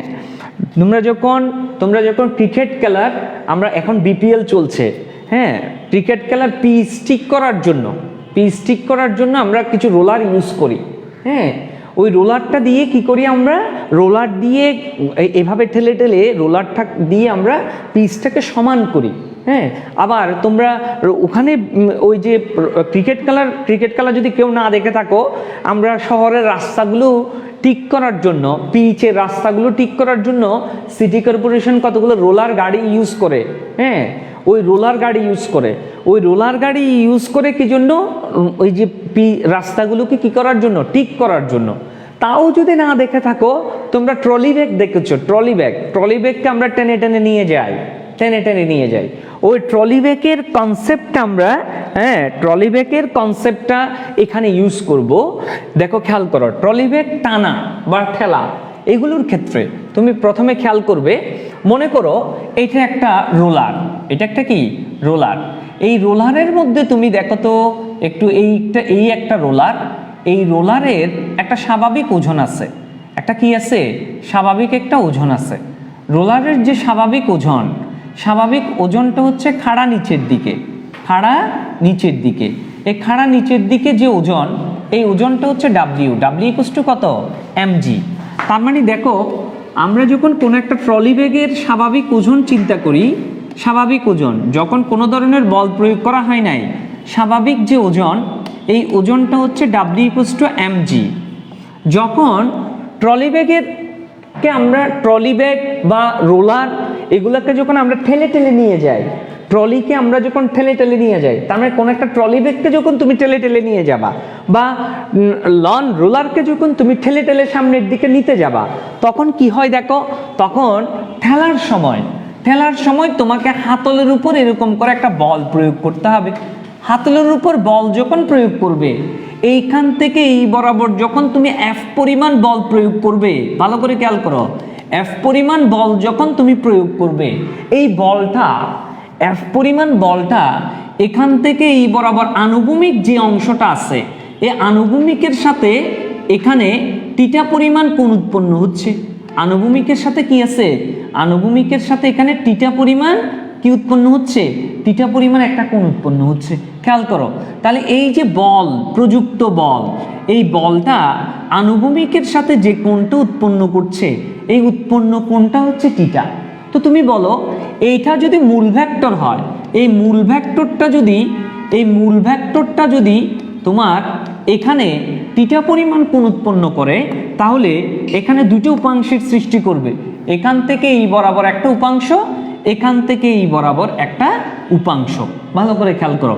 তোমরা যখন ক্রিকেট খেলার, আমরা এখন বিপিএল চলছে, হ্যাঁ, ক্রিকেট খেলার পিচ ঠিক করার জন্য আমরা কিছু রোলার ইউজ করি। হ্যাঁ, ওই রোলারটা দিয়ে কি করি আমরা, রোলার দিয়ে এভাবে ঠেলে রোলারটা দিয়ে আমরা পিচটাকে সমান করি। হ্যাঁ, আবার তোমরা ওখানে ওই যে ক্রিকেট খেলা যদি কেউ না দেখে থাকো, আমরা শহরের রাস্তাগুলো ঠিক করার জন্য, পিচের রাস্তাগুলো ঠিক করার জন্য সিটি কর্পোরেশন কতগুলো রোলার গাড়ি ইউজ করে। হ্যাঁ, ওই রোলার গাড়ি ইউজ করে। ওই রোলার গাড়ি ইউজ করে কি জন্য? ওই যে রাস্তাগুলোকে কি করার জন্য? ঠিক করার জন্য। তাও যদি না দেখে থাকো, তোমরা ট্রলি ব্যাগ দেখেছো, ট্রলি ব্যাগকে আমরা টেনে টেনে নিয়ে যাই। ওই ট্রলি ব্যাগের কনসেপ্টটা আমরা, ট্রলি ব্যাগের কনসেপ্টটা এখানে ইউজ করব। দেখো খেয়াল করো, ট্রলি ব্যাগ টানা বা ঠেলা এগুলোর ক্ষেত্রে তুমি প্রথমে খেয়াল করবে, মনে করো এটা একটা রোলার, এটা একটা কি রোলার। এই রোলারের মধ্যে তুমি দেখো তো একটু, এই একটা রোলার, এই রোলারের একটা স্বাভাবিক ওজন আছে, একটা কি আছে? স্বাভাবিক একটা ওজন আছে। রোলারের যে স্বাভাবিক ওজনটা হচ্ছে খাড়া নিচের দিকে। এই খাড়া নিচের দিকে যে ওজন, এই ওজনটা হচ্ছে ডাব্লিউ কত? mg। তার মানে দেখো, আমরা যখন কোনো একটা ট্রলি ব্যাগের স্বাভাবিক ওজন চিন্তা করি, স্বাভাবিক ওজন যখন কোনো ধরনের বল প্রয়োগ করা হয় নাই, স্বাভাবিক যে ওজন, এই ওজনটা হচ্ছে w=mg। যখন ট্রলি ব্যাগের কে আমরা, ট্রলি ব্যাগ বা রোলার এগুলোকে যখন আমরা ঠেলে ঠেলে নিয়ে যাই, ট্রলিকে আমরা যখন ঠেলে ঠেলে নিয়ে যাই, তার মানে কোনো একটা ট্রলি ব্যাগকে যখন তুমি ঠেলে ঠেলে নিয়ে যাবা, বা লন রোলারকে যখন তুমি ঠেলে ঠেলে সামনের দিকে নিতে যাবা, তখন কি হয় দেখো, তখন ঠেলার সময় তোমাকে হাতলের উপর এরকম করে একটা বল প্রয়োগ করতে হবে। হাতলের উপর বল যখন প্রয়োগ করবে, এইখান থেকে এই বরাবর যখন তুমি F পরিমাণ বল প্রয়োগ করবে, ভালো করে খেয়াল করো, F পরিমাণ বল যখন তুমি প্রয়োগ করবে, এই বলটা, F পরিমাণ বলটা এখান থেকে এই বরাবর আনুভূমিক যে অংশটা আছে, এই আনুভূমিকের সাথে এখানে থিটা পরিমাণ কোণ উৎপন্ন হচ্ছে। আনুভূমিকের সাথে কি আছে? আনুভূমিকের সাথে এখানে থিটা পরিমাণ কি উৎপন্ন হচ্ছে? থিটা পরিমাণ একটা কোণ উৎপন্ন হচ্ছে। খেয়াল করো, তাহলে এই যে বল, প্রযুক্ত বল, এই বলটা আনুভূমিকের সাথে যে কোণটা উৎপন্ন করছে, এই উৎপন্ন কোণটা হচ্ছে থিটা। তো তুমি বলো, এইটা যদি মূল ভেক্টর হয়, এই মূল ভেক্টরটা যদি তোমার এখানে থিটা পরিমাণ কোণ উৎপন্ন করে, তাহলে এখানে দুটো উপাংশের সৃষ্টি করবে। এখান থেকে এই বরাবর একটা উপাংশ, এখান থেকে এই বরাবর একটা উপাংশ। ভালো করে খেয়াল করো,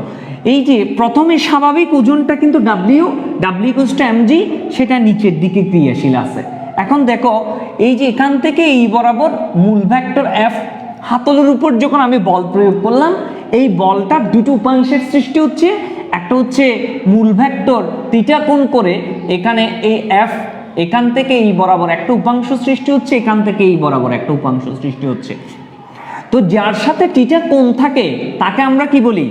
এই যে প্রথমে স্বাভাবিক ওজনটা কিন্তু w=mg, সেটা নিচের দিকে ক্রিয়াশীল আছে। এখন দেখো, এই যে এখান থেকে এই বরাবর মূল ভেক্টর F, হাতলের উপর যখন আমি বল প্রয়োগ করলাম, এই বলটার দুটো উপাংশের সৃষ্টি হচ্ছে। একটা হচ্ছে মূল ভেক্টর থিটা কোণ করে এখানে এই F, এখান থেকে এই বরাবর একটা উপাংশ সৃষ্টি হচ্ছে, এখান থেকে এই বরাবর একটা উপাংশ সৃষ্টি হচ্ছে। তো যার সাথে থিটা কোণ থাকে তাকে আমরা কি বলি?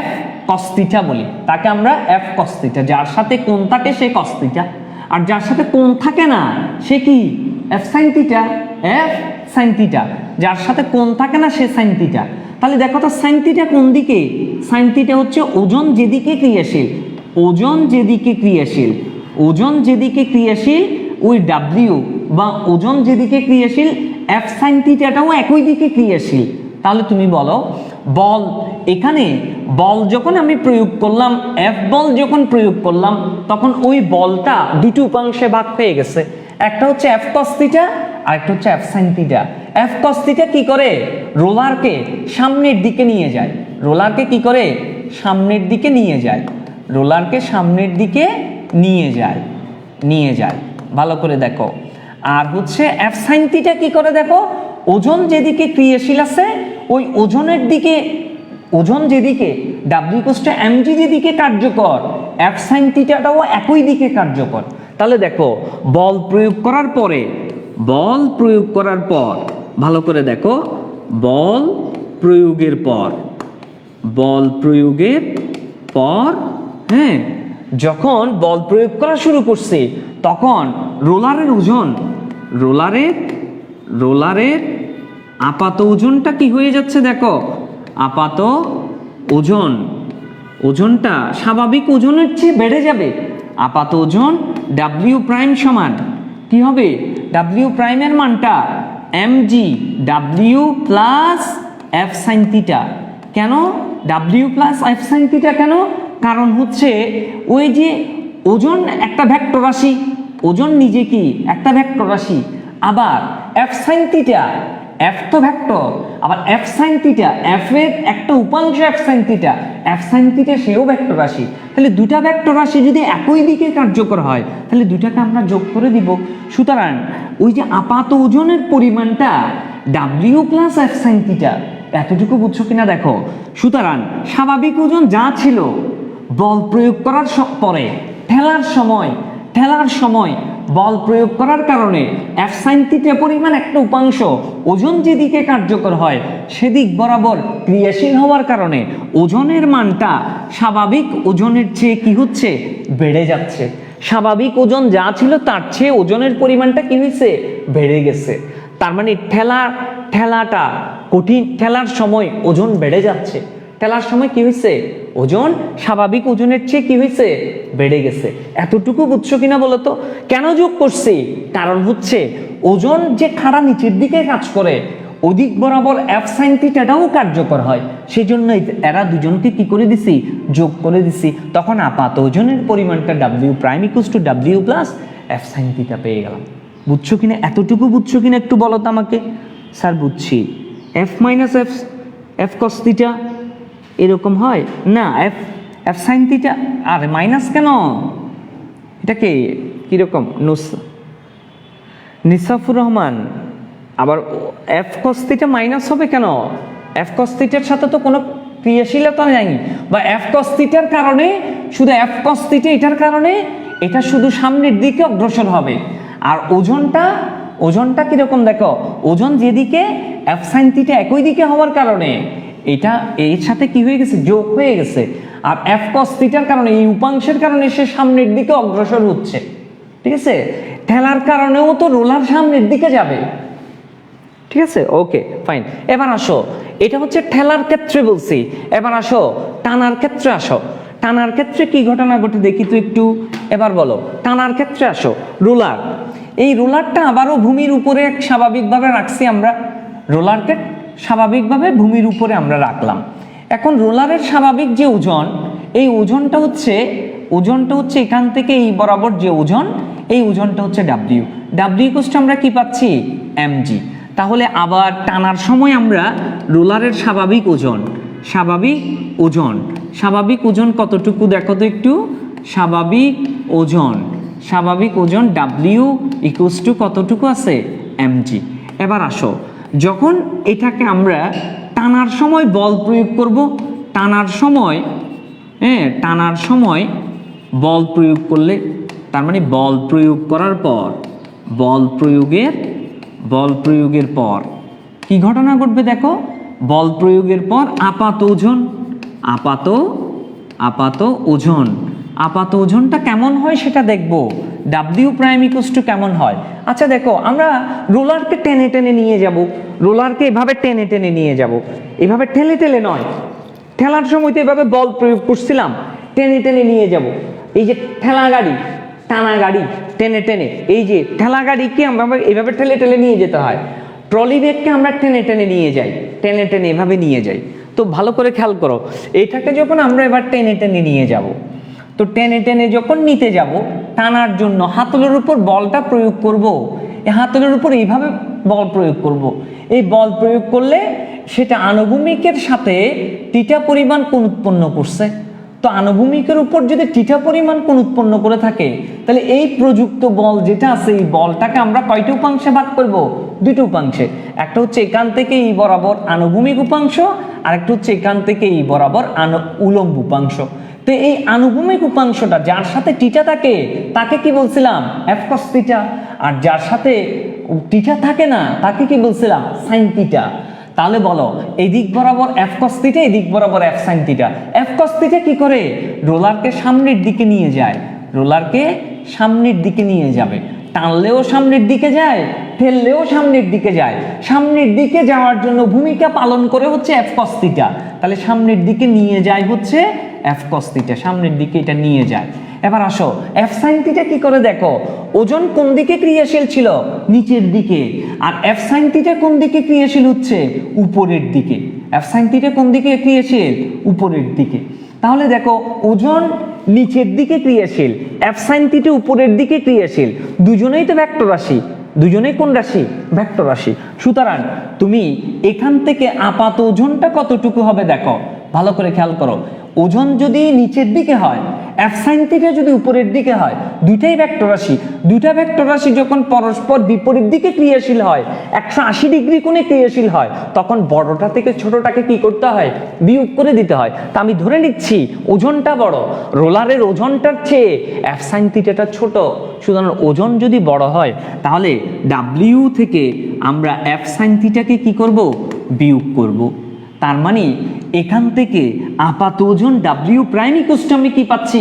F cos থিটা বলি। তাকে আমরা F cos থিটা। যার সাথে কোণ থাকে সে cos থিটা, আর যার সাথে কোণ থাকে না সে কি? F sin theta. F sin theta. যার সাথে কোণ থাকে না সে sin থিটা। তাহলে দেখো তো sin থিটা কোন দিকে? sin থিটা হচ্ছে ওজন যেদিকে ক্রিয়াশীল, ওই W বা ওজন যেদিকে ক্রিয়াশীল, F sin থিটাটাও একই দিকে ক্রিয়াশীল। তাহলে তুমি বলো, বল, এখানে বল যখন আমি প্রয়োগ করলাম, F বল যখন প্রয়োগ করলাম, তখন ওই বলটা দুটো উপাংশে ভাগ হয়ে গেছে। একটা হচ্ছে F cos থিটা, আর একটা হচ্ছে F sin theta. F cos theta কি করে? রোলারকে সামনের দিকে নিয়ে যায়। রোলারকে কি করে? সামনের দিকে নিয়ে যায়। রোলারকে সামনের দিকে নিয়ে যায়। ভালো করে দেখো। আর হচ্ছে F sin থিটা কি করে দেখো? ওজন যেদিকে ক্রিয়াশীল আছে, ওই ওজনের দিকে, ওজন যেদিকে w=mg যেদিকে কার্যকর, F sin থিটাটাও একই দিকে কার্যকর। তাহলে দেখো, বল প্রয়োগ করার পর ভালো করে দেখো, বল প্রয়োগের পর হ্যাঁ, যখন বল প্রয়োগ করা শুরু করছে, তখন রোলারের ওজন, রোলারের আপাত ওজনটা কি হয়ে যাচ্ছে দেখো, আপাত ওজনটা স্বাভাবিক ওজনের চেয়ে বেড়ে যাবে। আপাত ওজন W প্রাইম সমান কি হবে? W প্রাইমের মানটা mg W plus F sin theta. কেন W plus F sin theta? কেন? কারণ হচ্ছে ওই যে ওজন একটা ভেক্টর রাশি, ওজন নিজে কি একটা ভেক্টর রাশি, আবার F sin থিটা এফ তো ভেক্টর, আবার এফ সাইন থিটা, এফ এর একটা উপাংশ এফ সাইন থিটা সেও ভেক্টর রাশি। তাহলে দুটা ভেক্টর রাশি যদি একই দিকে কার্যকর হয় তাহলে দুটাকে আমরা যোগ করে দিব। সুতরাং ওই যে আপাত ওজনের পরিমাণটা W plus F sine theta, এতটুকু বুঝছো কিনা দেখো। সুতরাং স্বাভাবিক ওজন যা ছিল বল প্রয়োগ করার পরে ঠেলার সময় বল প্রয়োগ করার কারণে এফ সাইন থিটা পরিমাণ একটা উপাংশ ওজন যেদিকে কার্যকর হয় সেদিক বরাবর ক্রিয়াশীল হওয়ার কারণে ওজনের মানটা স্বাভাবিক ওজনের চেয়ে কি হচ্ছে, বেড়ে যাচ্ছে। স্বাভাবিক ওজন যা ছিল তার চেয়ে ওজনের পরিমাণটা কি হয়েছে, বেড়ে গেছে। তার মানে ঠেলাটা কঠিন, ঠেলার সময় ওজন বেড়ে যাচ্ছে। ঠেলার সময় কি হয়েছে, ওজন স্বাভাবিক ওজনের চেয়ে কি হয়েছে, বেড়ে গেছে। এতটুকু বুঝছো কিনা বলো তো। কেন যোগ করছি, কারণ হচ্ছে ওজন যে খাড়া নিচের দিকে কাজ করে ওদিক বরাবর এফ সাইন থিটাটাও কার্যকর হয়, সেই জন্য এরা দুজনকে কি করে দিছি, যোগ করে দিছি। তখন আপাত ওজনের পরিমাণটা W prime equals to W plus F sine theta পেয়ে গেলাম। বুঝছো কিনা, এতটুকু বুঝছো কিনা একটু বলো তো আমাকে। স্যার বুঝছি, F minus F cos theta এরকম হয় না, এফ সাইন থিটা, আরে মাইনাস কেন, এটাকে কিরকম, নিসাফুর রহমান, আবার এফ কস থিটা মাইনাস হবে কেন, এফ কস থিটার সাথে তো কোনো ক্রিয়াশীলতা নেই, বা এফ কস থিটার কারণে শুধু এফ কস থিটা এটার কারণে এটা শুধু সামনের দিকে অগ্রসর হবে। আর ওজনটা কিরকম দেখো, ওজন যেদিকে এফ সাইন থিটা একই দিকে হওয়ার কারণে এটা এর সাথে কি হয়ে গেছে, যোগ হয়ে গেছে। আর এফ কস থিটার কারণে এই উপাংশের কারণে সে সামনের দিকে অগ্রসর হচ্ছে, ঠিক আছে। ঠেলার কারণেও তো রোলার সামনের দিকে যাবে, ঠিক আছে, ওকে ফাইন। এবার আসো, এটা হচ্ছে ঠেলার ক্ষেত্রে বলছি। এবার আসো টানার ক্ষেত্রে আসো। টানার ক্ষেত্রে কি ঘটনা ঘটে দেখি তো একটু, এবার বলো। টানার ক্ষেত্রে আসো, রোলার, এই রোলারটা আবারও ভূমির উপরে স্বাভাবিকভাবে রাখছি আমরা, রোলারকে স্বাভাবিকভাবে ভূমির উপরে আমরা রাখলাম। এখন রোলারের স্বাভাবিক যে ওজন, এই ওজনটা হচ্ছে এখান থেকে এই বরাবর যে ওজন, এই ওজনটা হচ্ছে ডাব্লিউ ইকুয়ালস টু আমরা কি পাচ্ছি, এমজি। তাহলে আবার টানার সময় আমরা রোলারের স্বাভাবিক ওজন কতটুকু দেখো তো একটু, স্বাভাবিক ওজন ডাব্লিউ ইকুয়ালস টু কতটুকু আছে, এমজি। এবার আসো, যখন এটাকে আমরা টানার সময় বল প্রয়োগ করব, টানার সময় বল প্রয়োগ করলে, তার মানে বল প্রয়োগ করার পর, বল প্রয়োগের পর কি ঘটনা ঘটবে দেখো, বল প্রয়োগের পর আপাত ওজনটা কেমন হয় সেটা দেখবো, ডাব্লিউ প্রাইম ইকুয়ালস টু কেমন হয়। আচ্ছা দেখো, আমরা রোলারকে টেনে টেনে নিয়ে যাব, রোলারকে এভাবে টেনে টেনে নিয়ে যাব, এভাবে ঠেলে নয়, ঠেলার সময় তো এভাবে বল প্রয়োগ করছিলাম, টেনে টেনে নিয়ে যাব। এই যে টানা গাড়ি টেনে টেনে, এই যে ঠেলা গাড়িকে আমরা এইভাবে ঠেলে নিয়ে যেতে হয়, ট্রলি ব্যাগকে আমরা টেনে টেনে এভাবে নিয়ে যাই। তো ভালো করে খেয়াল করো, এটাকে যখন আমরা এবার টেনে টেনে নিয়ে যাব, তো টেনে যখন নিতে যাব, টানার জন্য হাতলের উপর বলটা প্রয়োগ করব, এই হাতলের উপর এইভাবে বল প্রয়োগ করব। এই বল প্রয়োগ করলে সেটা আনুভূমিকের সাথে থিটা পরিমাণ কোণ উৎপন্ন করছে। তো আনুভূমিকের উপর যদি থিটা পরিমাণ কোণ উৎপন্ন করে থাকে, তাহলে এই প্রযুক্ত বল যেটা আছে, এই বলটাকে আমরা কয়টা উপাংশে ভাগ করব, দুটো উপাংশে। একটা হচ্ছে এখান থেকে এই বরাবর আনুভূমিক উপাংশ, আর একটা হচ্ছে এখান থেকে এই বরাবর উলম্ব উপাংশ। তো এই আনুভূমিক উপাংশটা যার সাথে থিটা থাকে তাকে কি বলছিলাম, এফ কস থিটা, আর যার সাথে থিটা থাকে না তাকে কি বলছিলাম, সাইন থিটা। তাহলে বলো, এদিক বরাবর এফ কস থিটা, এদিক বরাবর F sine theta. F cos theta কি করে, রোলারকে সামনের দিকে নিয়ে যায়, রোলারকে সামনের দিকে নিয়ে যাবে, টানলেও সামনের দিকে যায়, ঠেললেও সামনের দিকে যায়। সামনের দিকে যাওয়ার জন্য ভূমিকা পালন করে হচ্ছে এফ কস থিটা। তাহলে সামনের দিকে নিয়ে যায় হচ্ছে এফ কস থিটা, সামনের দিকে এটা নিয়ে যায়। এবার আসো, এফ সাইন থিটা কি করে দেখো, ওজন কোন দিকে ক্রিয়াশীল ছিল, নিচের দিকে, আর এফ সাইন থিটা কোন দিকে ক্রিয়াশীল হচ্ছে, উপরের দিকে। এফ সাইন থিটা কোন দিকে ক্রিয়াশীল, উপরের দিকে। তাহলে দেখো, ওজন নিচের দিকে ক্রিয়াশীল, এফ সাইন থিটা উপরের দিকে ক্রিয়াশীল, দুজনেই তো ভেক্টর রাশি, দুজনেই কোন রাশি? ভেক্টর রাশি। সুতরাং তুমি এখান থেকে আপাত ওজনটা কতটুকু হবে দেখো, ভালো করে খেয়াল করো। ওজন যদি নিচের দিকে হয়, এফ সাইন থিটা যদি উপরের দিকে হয়, দুইটাই ভেক্টর রাশি। দুইটা ভেক্টর রাশি যখন পরস্পর বিপরীত দিকে ক্রিয়াশীল হয়, 180 ডিগ্রি কোণে ক্রিয়াশীল হয়, তখন বড়টা থেকে ছোটটাকে কি করতে হয়? বিয়োগ করে দিতে হয়। তা আমি ধরে নিচ্ছি ওজনটা বড়, রোলারের ওজনটার চেয়ে এফ সাইন থিটাটা ছোট। সুতরাং ওজন যদি বড় হয় তাহলে ডাব্লিউ থেকে আমরা এফ সাইন থিটাকে কি করব? বিয়োগ করব। তার মানে এখান থেকে আপাত ওজন ডাব্লিউ প্রাইম ইকুয়াল টু আমি কি পাচ্ছি?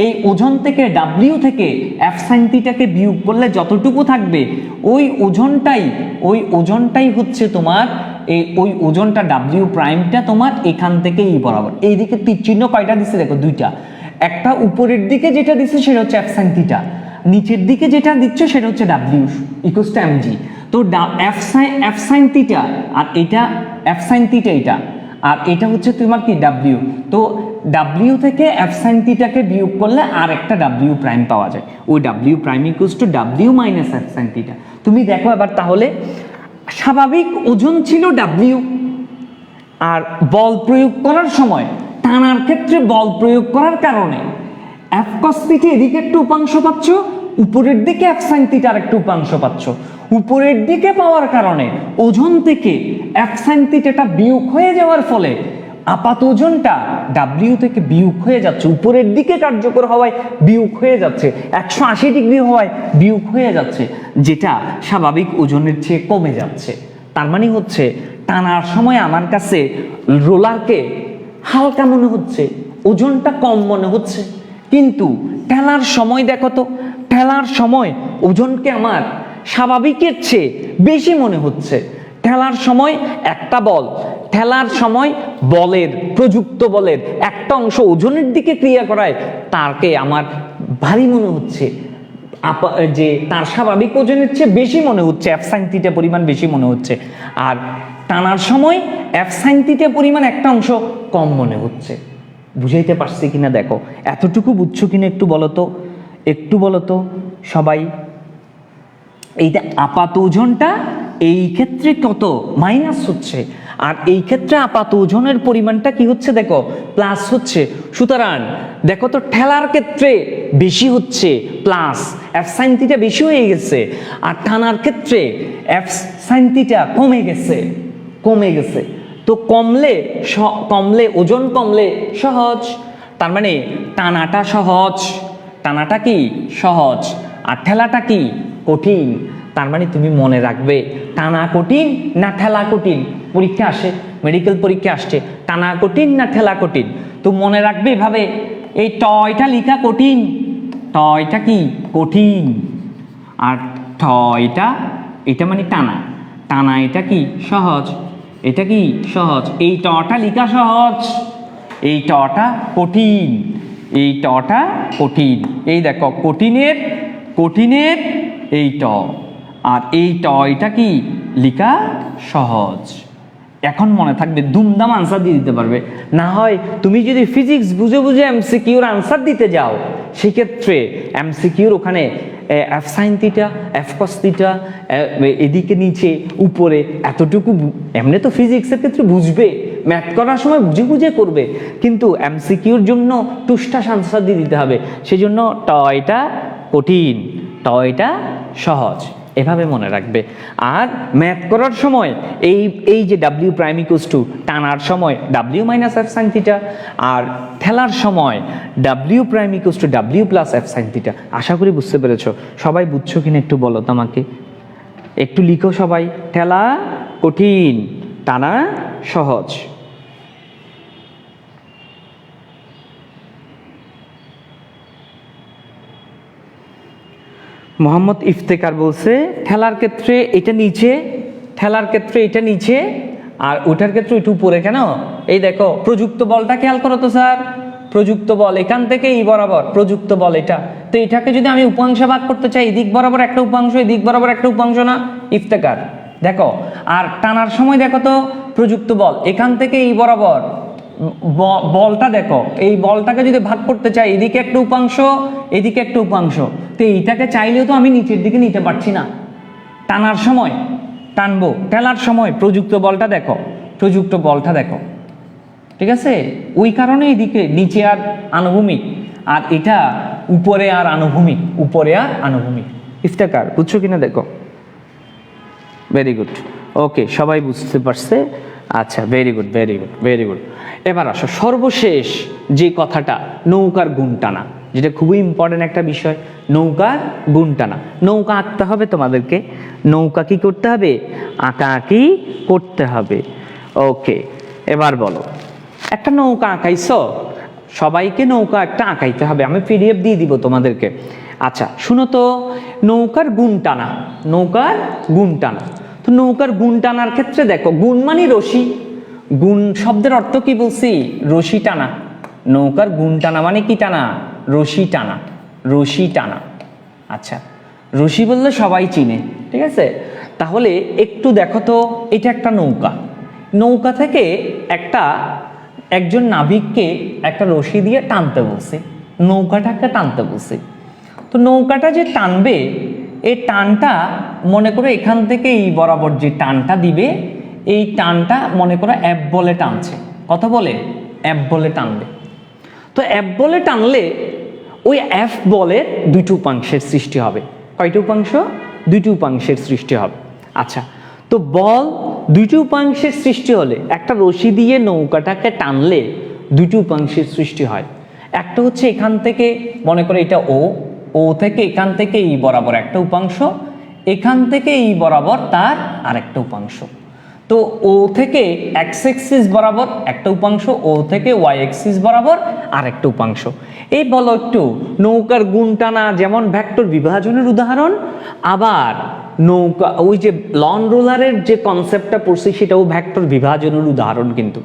এই ওজন থেকে ডাব্লিউ থেকে এফ সাইন থিটাকে বিয়োগ করলে যতটুকু থাকবে ওই ওজনটাই হচ্ছে তোমার ওই ওজনটা ডাব্লিউ প্রাইমটা তোমার এখান থেকে এই বরাবর। এইদিকে তীর চিহ্ন কয়টা দিচ্ছে দেখো? দুইটা। একটা উপরের দিকে যেটা দিচ্ছে সেটা হচ্ছে এফ সাইন থিটা, নিচের দিকে যেটা দিচ্ছে সেটা হচ্ছে ডাব্লিউ ইকুয়াল টু এমজি। তো এফ সাইন থিটা আর এটা এফ সাইন থিটা, এটা আর এটা হচ্ছে তোমার কি? ডাব্লিউ। তো ডাব্লিউ থেকে এফ সাইন থিটাকে বিয়োগ করলে আর একটা ডাব্লিউ প্রাইম পাওয়া যায়। ওই W prime equal to W minus F sine theta. তুমি দেখো এবার তাহলে স্বাভাবিক ওজন ছিল ডাব্লিউ, আর বল প্রয়োগ করার সময় টানার ক্ষেত্রে বল প্রয়োগ করার কারণে এফ কস থিটা এদিকে একটু উপাংশ পাচ্ছ, উপরের দিকে এফ সাইন থিটা আর একটু উপাংশ পাচ্ছ। উপরের দিকে পাওয়ার কারণে ওজন থেকে এফ সাইন থিটাটা বিয়োগ হয়ে যাওয়ার ফলে আপাত ওজনটা ডাব্লিউ থেকে বিয়োগ হয়ে যাচ্ছে, উপরের দিকে কার্যকর হওয়ায় বিয়োগ হয়ে যাচ্ছে, 180 ডিগ্রি হওয়ায় বিয়োগ হয়ে যাচ্ছে, যেটা স্বাভাবিক ওজনের চেয়ে কমে যাচ্ছে। তার মানে হচ্ছে টানার সময় আমার কাছে রোলারকে হালকা মনে হচ্ছে, ওজনটা কম মনে হচ্ছে, কিন্তু ঠেলার সময় দেখো তো, ঠেলার সময় ওজনকে আমার স্বাভাবিকের চেয়ে বেশি মনে হচ্ছে। ঠেলার সময় একটা বল, ঠেলার সময় বলের, প্রযুক্ত বলের একটা অংশ ওজনের দিকে ক্রিয়া করায় তাকে আমার ভারী মনে হচ্ছে, যে তার স্বাভাবিক ওজনের চেয়ে বেশি মনে হচ্ছে, এফ সাইন থিটা পরিমাণ বেশি মনে হচ্ছে। আর টানার সময় এফ সাইন থিটা পরিমাণ একটা অংশ কম মনে হচ্ছে। বুঝাইতে পারছি কিনা দেখো? এতটুকু বুঝছো কিনা একটু বলো তো, একটু বলো তো সবাই। এইটা আপাত ওজনটা এই ক্ষেত্রে কত? মাইনাস হচ্ছে, আর এই ক্ষেত্রে আপাত ওজনের পরিমাণটা কি হচ্ছে দেখো? প্লাস হচ্ছে। সুতরাং দেখো তো ঠেলার ক্ষেত্রে বেশি হচ্ছে প্লাস, এফ সাইন থিটা বেশি হয়ে গেছে, আর টানার ক্ষেত্রে এফ সাইন থিটা কমে গেছে। তো কমলে ওজন কমলে সহজ, তার মানে টানাটা সহজ, টানাটা কি? সহজ, আর ঠেলাটা কি? কঠিন। তার মানে তুমি মনে রাখবে টানা কঠিন না ঠেলা কঠিন, পরীক্ষা আসে, মেডিকেল পরীক্ষা আসছে, টানা কঠিন না ঠেলা কঠিন। তো মনে রাখবে এভাবে, এই টয়টা লেখা কঠিন, টয়টা কি? কঠিন, আর টয়টা এটা মানে টানা, টানা এটা কি? সহজ, এটা কি? সহজ। এই টটা লেখা সহজ, এই টটা কঠিন, এই টটা কঠিন। এই দেখো কঠিনের এই ট, আর এই টয়টা কি? লেখা সহজ। এখন মনে থাকবে, দুমদাম আনসার দিয়ে দিতে পারবে। না হয় তুমি যদি ফিজিক্স বুঝে এমসিকিউর আনসার দিতে যাও, সেক্ষেত্রে এমসিকিউর ওখানে F sine theta, F cos theta, এদিকে নিচে উপরে এতটুকু, এমনি তো ফিজিক্সের ক্ষেত্রে বুঝবে, ম্যাথ করার সময় বুঝে করবে, কিন্তু এমসিকিউর জন্য টুসটাস আনসার দিয়ে দিতে হবে। সেই জন্য টয়টা কঠিন, টয়টা সহজ, এভাবে মনে রাখবে। আর ম্যাথ করার সময় এই যে ডাব্লিউ প্রাইম ইকুয়ালস টু টানার সময় W minus F sine theta, আর ঠেলার সময় W prime equals to W plus F sine theta. আশা করি বুঝতে পেরেছো। সবাই বুঝছো কিনা একটু বলো তো আমাকে, একটু লিখো সবাই। ঠেলা কঠিন, টানা সহজ। মোহাম্মদ ইফতেকার বলছে ঠেলার ক্ষেত্রে এটা নিচে, ঠেলার ক্ষেত্রে এটা নিচে, আর ওটার ক্ষেত্রে একটু উপরে। কেন? এই দেখো প্রযুক্ত বলটা খেয়াল করো তো স্যার, প্রযুক্ত বল এখান থেকে এই বরাবর প্রযুক্ত বল এটা, তো এটাকে যদি আমি উপাংশে ভাগ করতে চাই, এদিক বরাবর একটা উপাংশ, এদিক বরাবর একটা উপাংশ না ইফতেকার? দেখো, আর টানার সময় দেখো তো প্রযুক্ত বল এখান থেকে এই বরাবর বলটা দেখো, এই বলটাকে যদি ভাগ করতে চাই, এদিকে একটা উপাংশ, এদিকে একটা উপাংশ, তো এইটাকে চাইলেও তো আমি নিচের দিকে নিতে পারছি না, টানার সময় টানবো, ঠেলার সময় প্রযুক্ত বলটা দেখো, প্রযুক্ত বলটা দেখো, ঠিক আছে? ওই কারণে এদিকে নিচে আর আনুভূমিক, আর এটা উপরে আর আনুভূমিক, উপরে আর আনুভূমিক। ইফতেখার বুঝছো কিনা দেখো? ভেরি গুড, ওকে, সবাই বুঝতে পারছে। আচ্ছা, very good, very good, very good. এবার আসো সর্বশেষ যে কথাটা, নৌকার গুণ টানা, যেটা খুবই ইম্পর্টেন্ট একটা বিষয়। নৌকার গুণ টানা, নৌকা আঁকতে হবে তোমাদেরকে, নৌকা কি করতে হবে? আঁকাআঁকি করতে হবে। ওকে, এবার বলো, একটা নৌকা আঁকাইছো, সবাইকে নৌকা একটা আঁকাইতে হবে, আমি পিডিএফ দিয়ে দিব তোমাদেরকে। আচ্ছা শুনো তো, নৌকার গুণ টানা, নৌকার গুণ টানা। তো নৌকার গুণ টানার ক্ষেত্রে দেখো, গুণ মানে রশি, গুণ শব্দের অর্থ কি বলছি? রশি টানা। নৌকার গুণ টানা মানে কি টানা? রশি টানা, রশি টানা। আচ্ছা, রশি বললে সবাই চিনে, ঠিক আছে? তাহলে একটু দেখো তো, এটা একটা নৌকা, নৌকা থেকে একজন নাবিককে একটা রশি দিয়ে টানতে বলছে, নৌকাটাকে টানতে বলছে। তো নৌকাটা যে টানবে, এই টানটা মনে করো এখান থেকে এই বরাবর যে টানটা দিবে, এই টানটা মনে করো এফ বলে টানছে। কত বলে? এফ বলে টানবে। তো এফ বলে টানলে ওই এফ বলের দুইটি উপাংশের সৃষ্টি হবে। কয়টি উপাংশ? দুইটি উপাংশের সৃষ্টি হবে। আচ্ছা, তো বল দুইটি উপাংশের সৃষ্টি হলে, একটা রশি দিয়ে নৌকাটাকে টানলে দুইটি উপাংশের সৃষ্টি হয়। একটা হচ্ছে এখান থেকে মনে করে এটা ও, ও থেকে এখান থেকে এই বরাবর একটা উপাংশ, এখান থেকে এই বরাবর তার আরেকটা উপাংশ। তো ও থেকে এক্স এক্সিস বরাবর একটা উপাংশ, ও থেকে ওয়াই এক্সিস বরাবর আরেকটা উপাংশ। এই বলো একটু নৌকার গুণ টানা যেমন ভেক্টর বিভাজনের উদাহরণ, আবার নৌকা ওই যে লন রোলারের যে কনসেপ্টটা পড়ছি সেটাও ভেক্টর বিভাজনের উদাহরণ, কিন্তু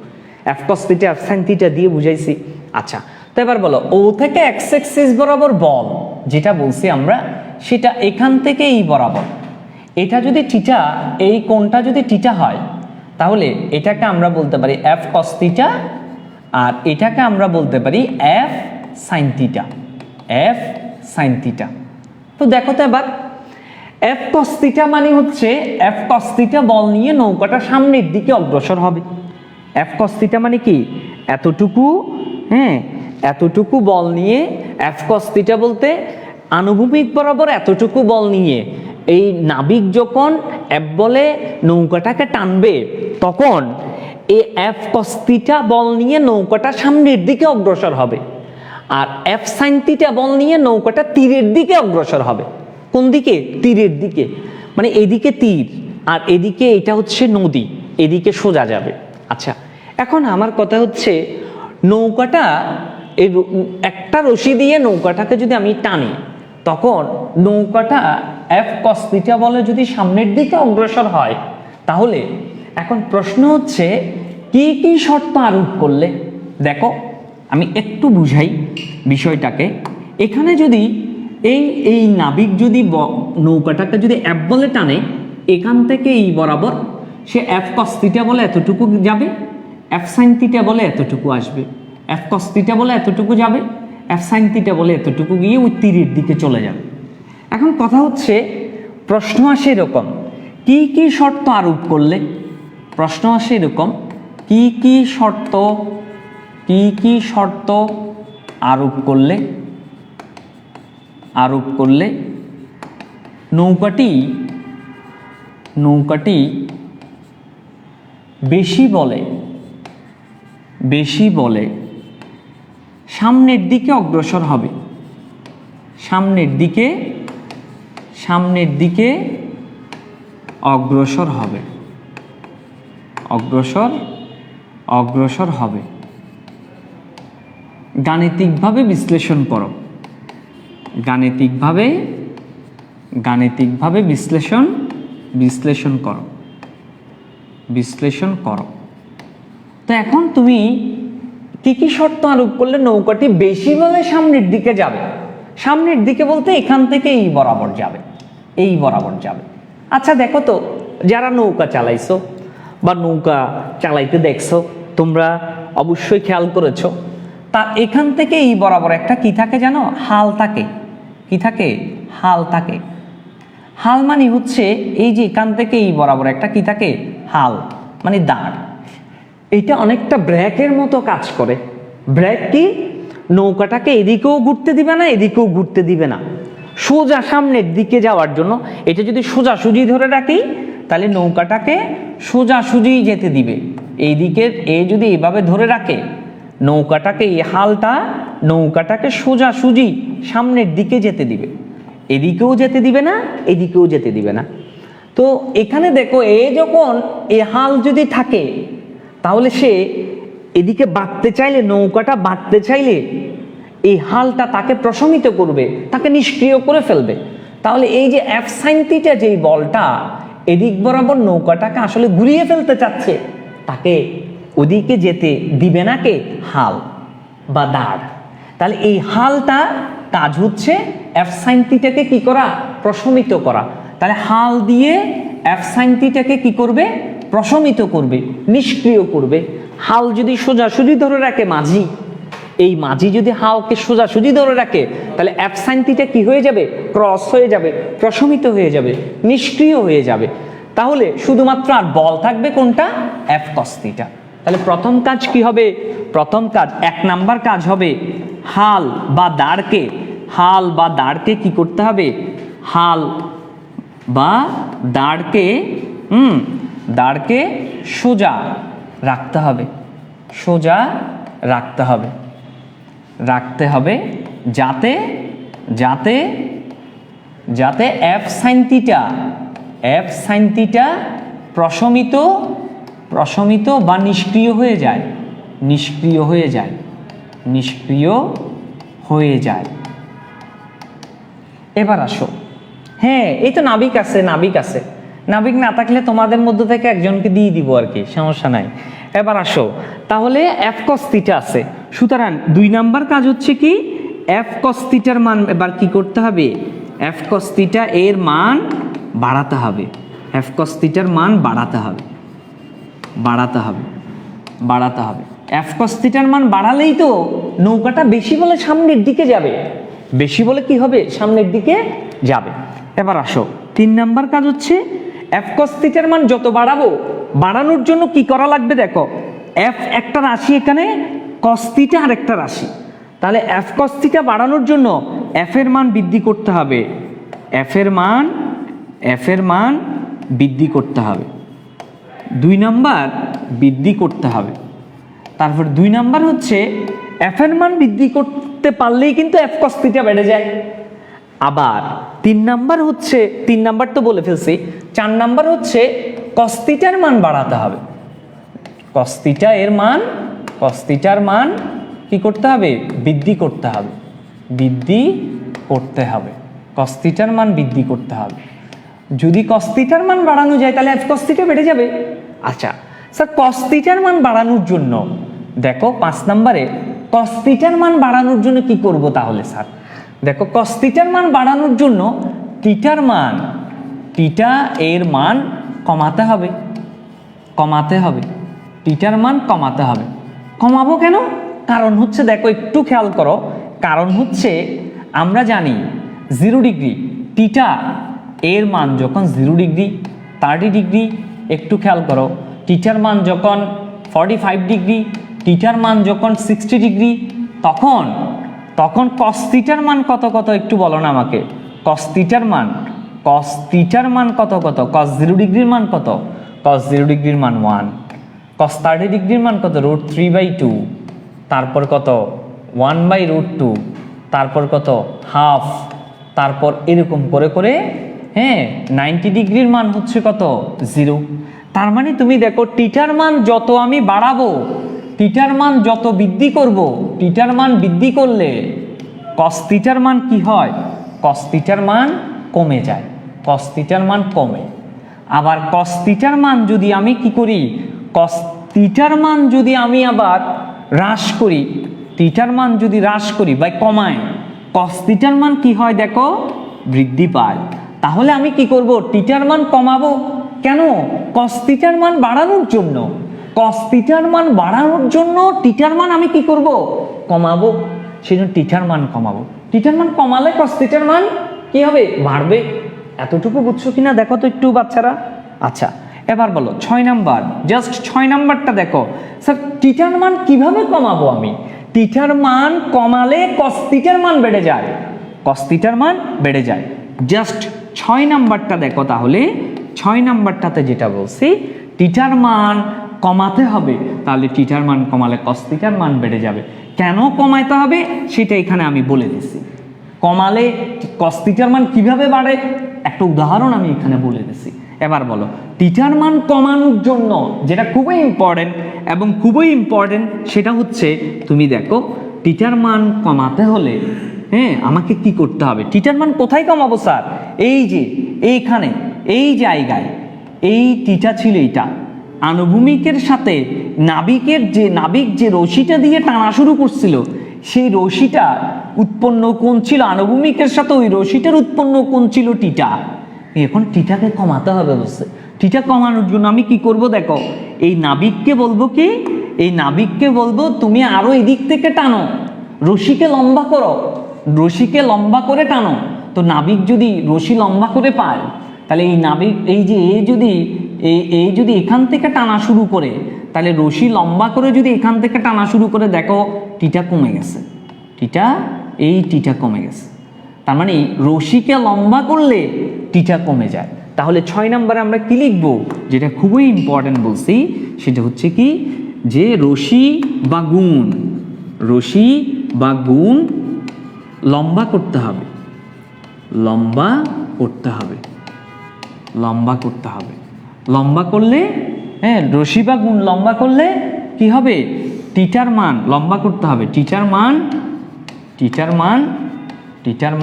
F cos theta F sine theta দিয়ে বুঝাইছি। আচ্ছা, তো এবার বলো ও থেকে এক্স এক্সিস বরাবর বল যেটা বলছি আমরা, সেটা এখান থেকে এই বরাবর, এটা যদি থিটা, এই কোণটা যদি থিটা হয়, তাহলে এটাকে আমরা বলতে পারি এফ কস থিটা, আর এটাকে আমরা বলতে পারি F sine theta, F sine theta. তো দেখো তো এবার, এফ কস থিটা মানে হচ্ছে এফ কস থিটা বল নিয়ে নৌকাটা সামনের দিকে অগ্রসর হবে। এফ কস থিটা মানে কি? এতটুকু, হ্যাঁ, এতটুকু বল নিয়ে, এফ কস থিটা বলতে আনুভূমিক বরাবর এতটুকু বল নিয়ে এই নাবিক যখন এফ বলে নৌকাটাকে টানবে, তখন এই এফ কস থিটা বল নিয়ে নৌকাটা সামনের দিকে অগ্রসর হবে, আর এফ সাইন থিটা বল নিয়ে নৌকাটা তীরের দিকে অগ্রসর হবে। কোন দিকে? তীরের দিকে। মানে এদিকে তীর আর এদিকে এটা হচ্ছে নদী, এদিকে সোজা যাবে। আচ্ছা, এখন আমার কথা হচ্ছে, নৌকাটা এই একটা রশি দিয়ে নৌকাটাকে যদি আমি টানি, তখন নৌকাটা এফ কস থিটা বলে যদি সামনের দিকে অগ্রসর হয়, তাহলে এখন প্রশ্ন হচ্ছে কি কি শর্ত আরোপ করলে। দেখো আমি একটু বুঝাই বিষয়টাকে। এখানে যদি এই নাবিক যদি নৌকাটাকে যদি এফ বলে টানে, এখান থেকে এই বরাবর, সে এফ কস থিটা বলে এতটুকু যাবে, এফ সাইন থিটা বলে এতটুকু আসবে, এফ কস থিটা বলে এতটুকু যাবে, এফ সাইন থিটা বলে এতটুকু গিয়ে ওই তীরের দিকে চলে যাবে। এখন কথা হচ্ছে, প্রশ্ন আসে এরকম, কি কি শর্ত আরোপ করলে, প্রশ্ন আসে এরকম, কি কি শর্ত, কি কি শর্ত আরোপ করলে, আরোপ করলে নৌকাটি বেশি বলে সামনের দিকে অগ্রসর হবে, সামনের দিকে অগ্রসর হবে, অগ্রসর হবে। গাণিতিকভাবে বিশ্লেষণ করো, গাণিতিকভাবে বিশ্লেষণ করো। তো এখন তুমি কি কি শর্ত আরোপ করলে নৌকাটি বেশি বলে সামনের দিকে যাবে? সামনের দিকে বলতে এখান থেকে এই বরাবর যাবে, এই বরাবর যাবে। আচ্ছা দেখো তো, যারা নৌকা চালাইছো বা নৌকা চালাইতে দেখছো, তোমরা অবশ্যই খেয়াল করেছো, তা এখান থেকে এই বরাবর একটা কি থাকে জানো? হাল থাকে। কি থাকে? হাল থাকে। হাল মানে হচ্ছে এই যে এখান থেকে এই বরাবর একটা কি থাকে, হাল মানে দাঁড়। এটা অনেকটা ব্রেকের মতো কাজ করে। ব্রেক কি, নৌকাটাকে এদিকেও ঘুরতে দিবে না এদিকেও ঘুরতে দিবে না, সোজা সামনের দিকে যাওয়ার জন্য। এটা যদি সোজাসুজি ধরে রাখি তাহলে নৌকাটাকে সোজাসুজি যেতে দিবে। এইদিকে যদি এইভাবে ধরে রাখে নৌকাটাকে, এই হালটা নৌকাটাকে সোজাসুজি সামনের দিকে যেতে দিবে, এদিকেও যেতে দিবে না এদিকেও যেতে দিবে না। তো এখানে দেখো যখন এই হাল যদি থাকে তাহলে সে এদিকে বাঁকতে চাইলে, নৌকাটা বাঁকতে চাইলে এই হালটা তাকে প্রশমিত করবে, তাকে নিষ্ক্রিয় করে ফেলবে। তাহলে এই যে এফ সাইন থিটা যেই বলটা এদিক বরাবর নৌকাটাকে আসলে ঘুরিয়ে ফেলতে চাচ্ছে, তাকে ওদিকে যেতে দিবে না কে, হাল বা দাঁড়। তাহলে এই হালটা কাজ হচ্ছে এফ সাইন থিটাকে কি করা, প্রশমিত করা। তাহলে হাল দিয়ে এফ সাইন থিটাকে কি করবে, প্রশমিত করবে, নিষ্ক্রিয় করবে। হাল যদি সোজাসুজি ধরে রাখে মাঝি, এই মাঝি যদি হালকে সোজাসুজি ধরে রাখে তাহলে এফ সাইন থিটা কি হয়ে যাবে, ক্রস হয়ে যাবে, প্রশমিত হয়ে যাবে, নিষ্ক্রিয় হয়ে যাবে। তাহলে শুধুমাত্র আর বল থাকবে কোনটা, এফ কস থিটা। তাহলে প্রথম কাজ কি হবে, প্রথম কাজ 1 নাম্বার কাজ হবে হাল বা দাঁড়কে কি করতে হবে, হাল বা দাঁড়কে সোজা রাখতে হবে, সোজা রাখতে হবে যাতে এফ সাইন থিটা প্রশমিত বা নিষ্ক্রিয় হয়ে যায়। এবার আসো, হ্যাঁ এই তো নাবিক আছে, নাবিক না থাকলে তোমাদের মধ্য থেকে একজনকে দিয়ে দিব আর কি, সমস্যা নাই। এবার আসো, তাহলে এফ কস থিটা আছে, সুতরাং 2 নাম্বার কাজ হচ্ছে কি, এফ কস থিটার মান এবার কি করতে হবে, এফ কস থিটা এর মান বাড়াতে হবে, এফ কস থিটার মান বাড়াতে হবে। এফ কস থিটার মান বাড়ালেই তো নৌকাটা বেশি বলে সামনের দিকে যাবে, বেশি বলে কি হবে, সামনের দিকে যাবে। এবার আসো 3 নাম্বার কাজ হচ্ছে এফ কস থিটার মান যত বাড়ানোর জন্য কি করা লাগবে, দেখো এফ একটা রাশি, এখানে কস থিটা আর একটা রাশি। তাহলে এফ কস থিটা বাড়ানোর জন্য এফ এর মান বৃদ্ধি করতে হবে, এফ এর মান বৃদ্ধি করতে হবে, 2 নাম্বার বৃদ্ধি করতে হবে। তারপর 2 নাম্বার হচ্ছে এফ এর মান বৃদ্ধি করতে পারলেই কিন্তু এফ কস থিটা বেড়ে যায়। আবার 3 নাম্বার হচ্ছে, 3 নাম্বার তো বলে ফেলছি, 4 নাম্বার হচ্ছে কস থিটার মান বাড়াতে হবে, কস থিটার মান কি করতে হবে, বৃদ্ধি করতে হবে, কস থিটার মান বৃদ্ধি করতে হবে। যদি কস থিটার মান বাড়ানো যায় তাহলে এফ কস থিটা বেড়ে যাবে। আচ্ছা স্যার, কস থিটার মান বাড়ানোর জন্য দেখো 5 নম্বরে কস থিটার মান বাড়ানোর জন্য কি করব তাহলে স্যার, দেখো কস থিটার মান বাড়ানোর জন্য থিটা এর মান কমাতে হবে, থিটার মান কমাতে হবে। কমাবো কেন, কারণ হচ্ছে দেখো একটু খেয়াল করো, কারণ হচ্ছে আমরা জানি 0 ডিগ্রি থিটা এর মান যখন 0 ডিগ্রি 30 ডিগ্রি, একটু খেয়াল করো থিটার মান যখন 45 ডিগ্রি, থিটার মান যখন 60 ডিগ্রি, তখন কস থিটার মান কত একটু বলো না আমাকে। কস থিটার মান কত, কস 0 ডিগ্রির মান কত, কস 0 ডিগ্রির মান 1, কস 30 ডিগ্রির মান কত, √3/2, তারপর কত 1/√2, তারপর কত হাফ, তারপর এরকম করে হ্যাঁ 90 ডিগ্রির মান হচ্ছে কত, 0। তার মানে তুমি দেখো থিটার মান যত আমি বাড়াবো, থিটার মান যত বৃদ্ধি করব, থিটার মান বৃদ্ধি করলে কস থিটার মান কি হয়, কস থিটার মান কমে যায়, কস থিটার মান কমে। আবার কস থিটার মান যদি আমি কি করি, কস থিটার মান যদি আমি আবার হ্রাস করি, থিটার মান যদি হ্রাস করি বা কমাই, কস থিটার মান কি হয় দেখো, বৃদ্ধি পায়। তাহলে আমি কি করব, থিটার মান কমাবো কেন, কস থিটার মান বাড়ানোর জন্য, কস থিটার মান বাড়ানোর জন্য থিটার মান আমি কি করব, কমাবো, সেজন্য থিটার মান কমাবো। থিটার মান কমালে কস থিটার মান কি হবে, বাড়বে। এতটুকু বুঝছো কিনা দেখো তো একটু বাচ্চারা। আচ্ছা এবার বলো 6 নাম্বার, জাস্ট 6 নাম্বারটা দেখো। স্যার টিটার মান কিভাবে কমাবো আমি? টিটার মান কমালে কস থিটার মান বেড়ে যায়, কস থিটার মান বেড়ে যায়। জাস্ট 6 নাম্বারটা দেখো তাহলে। 6 নাম্বারটাতে যেটা বলছি টিটার মান কমাতে হবে, তাহলে টিটার মান কমালে কস থিটার মান বেড়ে যাবে। কেন কমাইতে হবে সেটা এখানে আমি বলে দিছি। কমালে কস থিটার মান কিভাবে বাড়ে একটা উদাহরণ আমি এখানে বলে দিছি। এবার বলো টিটার মান কমানোর জন্য যেটা খুবই ইম্পর্টেন্ট এবং খুবই ইম্পর্টেন্ট সেটা হচ্ছে তুমি দেখো টিটার মান কমাতে হলে হ্যাঁ আমাকে কি করতে হবে? টিটার মান কোথায় কমাবো স্যার? এই যে এইখানে, এই জায়গায়, এই টিটা ছিল এইটা, আনুভূমিকের সাথে নাবিক যে রশিটা দিয়ে টানা শুরু করছিল সেই রশিটা উৎপন্ন কোণ ছিল আনুভূমিকের সাথে, ওই রশিটার উৎপন্ন কোণ ছিল টিটা। এখন টিটাকে কমাতে হবে বুঝছে। টিটা কমানোর জন্য আমি কি করব দেখো, এই নাবিককে বলবো কি, এই নাবিককে বলবো তুমি আরো এদিক থেকে টানো, রশিকে লম্বা করো, রশিকে লম্বা করে টানো। তো নাবিক যদি রশি লম্বা করে পায় তাহলে এই নাবিক এই যে এই যদি এখান থেকে টানা শুরু করে, তাহলে রশি লম্বা করে যদি এখান থেকে টানা শুরু করে দেখো টিটা কমে গেছে, টিটা কমে গেছে। তার মানে রশিকে লম্বা করলে টিটা কমে যায়। তাহলে 6 নম্বরে আমরা কি লিখব, যেটা খুবই ইম্পর্টেন্ট বলছি সেটা হচ্ছে কি, যে রশি বা গুণ লম্বা করতে হবে, লম্বা করলে হ্যাঁ রশি বা গুণ লম্বা করলে কি হবে, টিটার মান লম্বা করতে হবে, টিটার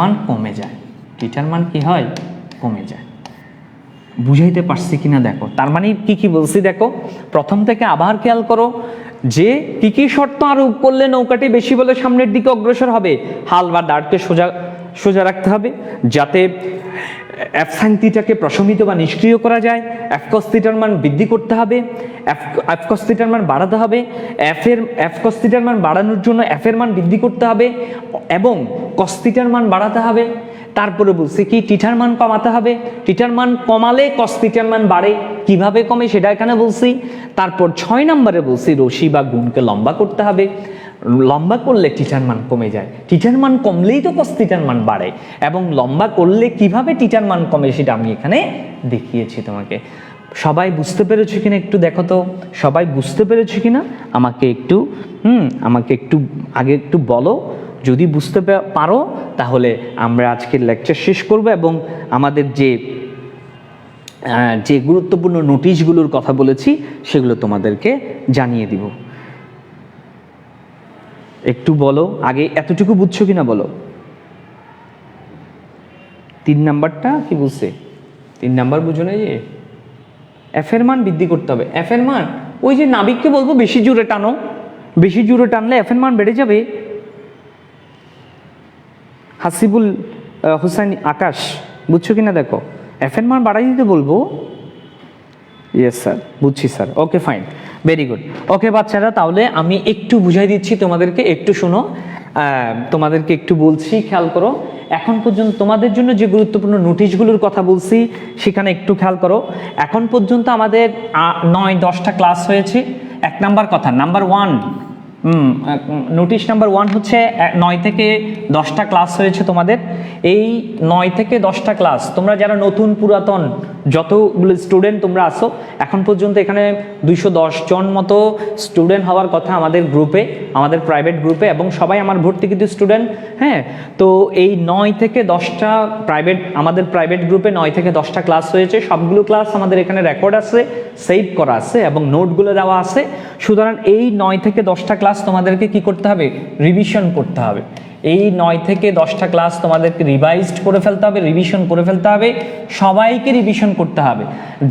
মান কমে যায়, টিটার মান কি হয়, কমে যায়। বুঝাইতে পারছি কিনা দেখো। তার মানে কি বলছি দেখো, প্রথম থেকে আবার খেয়াল করো যে কি শর্ত আরোপ করলে নৌকাটি বেশি বলে সামনের দিকে অগ্রসর হবে। হাল বা দাঁড়কে সোজা রাখতে হবে, যাতে এফ সাইন থিটাকে প্রশমিত বা নিষ্ক্রিয় করা যায়। এফ কস থিটার মান বৃদ্ধি করতে হবে, এফ কস থিটার মান বাড়াতে হবে। এফ কস থিটার মান বাড়ানোর জন্য এফ এর মান বৃদ্ধি করতে হবে এবং কস থিটার মান বাড়াতে হবে। তারপরে বলছি কি, টিটার মান কমাতে হবে, টিটার মান কমালে কস থিটার মান বাড়ে। কিভাবে কমে সেটা এখানে বলছি। তারপর 6 নম্বরে বলছি রশি বা গুণকে লম্বা করতে হবে, লম্বা করলে টিটার মান কমে যায়, টিটার মান কমলেই তো কস থিটার মান বাড়ে। এবং লম্বা করলে কিভাবে টিটার মান কমে সেটা আমি এখানে দেখিয়েছি তোমাকে। সবাই বুঝতে পেরেছো কিনা একটু দেখো তো, সবাই বুঝতে পেরেছো কিনা আমাকে একটু আগে একটু বলো। যদি বুঝতে পারো তাহলে আমরা আজকের লেকচার শেষ করব এবং আমাদের যে গুরুত্বপূর্ণ নোটিশগুলোর কথা বলেছি সেগুলো তোমাদেরকে জানিয়ে দিব। একটু বলো আগে এতটুকু বুঝছো কিনা বলো। 3 নাম্বারটা কি বুঝছে? 3 নাম্বার বুঝো না, যে এফ এর মান বৃদ্ধি করতে হবে। এফ এর মান ওই যে নাবিককে বলবো বেশি জোরে টানো, বেশি জোরে টানলে এফ এর মান বেড়ে যাবে। হাসিবুল হুসাইন আকাশ বুঝছো কিনা দেখো, এফ এর মান বাড়াই দিতে বলবো। ইয়েস স্যার, বুঝছি sir, okay fine, very good. Okay বাচ্চারা, তাহলে আমি একটু বুঝাই দিচ্ছি তোমাদেরকে, একটু শোনো, তোমাদেরকে একটু বলছি, খেয়াল করো। এখন পর্যন্ত তোমাদের জন্য যে গুরুত্বপূর্ণ নোটিশগুলোর কথা বলছি সেখানে একটু খেয়াল করো। এখন পর্যন্ত আমাদের 9-10টা ক্লাস হয়েছে। 1 নাম্বার কথা, নাম্বার 1 নোটিশ নাম্বার 1 হচ্ছে 9 থেকে 10টা ক্লাস হয়েছে তোমাদের। এই 9 থেকে 10টা ক্লাস তোমরা যারা নতুন পুরাতন যতগুলো স্টুডেন্ট তোমরা আসো, এখন পর্যন্ত এখানে 210 জন মতো স্টুডেন্ট হওয়ার কথা আমাদের গ্রুপে, আমাদের প্রাইভেট গ্রুপে, এবং সবাই আমার ভর্তিকৃত স্টুডেন্ট। হ্যাঁ, তো এই 9 থেকে 10টা আমাদের প্রাইভেট গ্রুপে 9 থেকে 10টা ক্লাস হয়েছে। সবগুলো ক্লাস আমাদের এখানে রেকর্ড আছে, সেভ করা আছে এবং নোটগুলো দেওয়া আছে। সুতরাং এই 9 থেকে 10টা ক্লাস তোমাদেরকে কি করতে হবে, রিভিশন করতে হবে। এই 9 থেকে 10টা ক্লাস তোমাদেরকে রিভাইজড করে ফেলতে হবে, রিভিশন করে ফেলতে হবে। সবাইকে রিভিশন করতে হবে।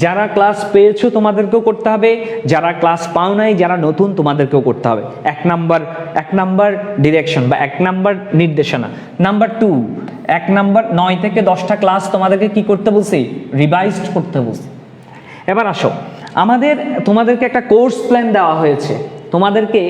যারা ক্লাস পেয়েছো তোমাদেরকেও করতে হবে, যারা ক্লাস পাও নাই, যারা নতুন তোমাদেরকেও করতে হবে। 1 নাম্বার ডিরেকশন বা 1 নাম্বার নির্দেশনা। নাম্বার 2, 1 নাম্বার 9 থেকে 10টা ক্লাস তোমাদেরকে কি করতে বলছি, রিভাইজড করতে বলছি। এবার আসো, তোমাদেরকে একটা কোর্স প্ল্যান দেওয়া হয়েছে। তোমাদেরকে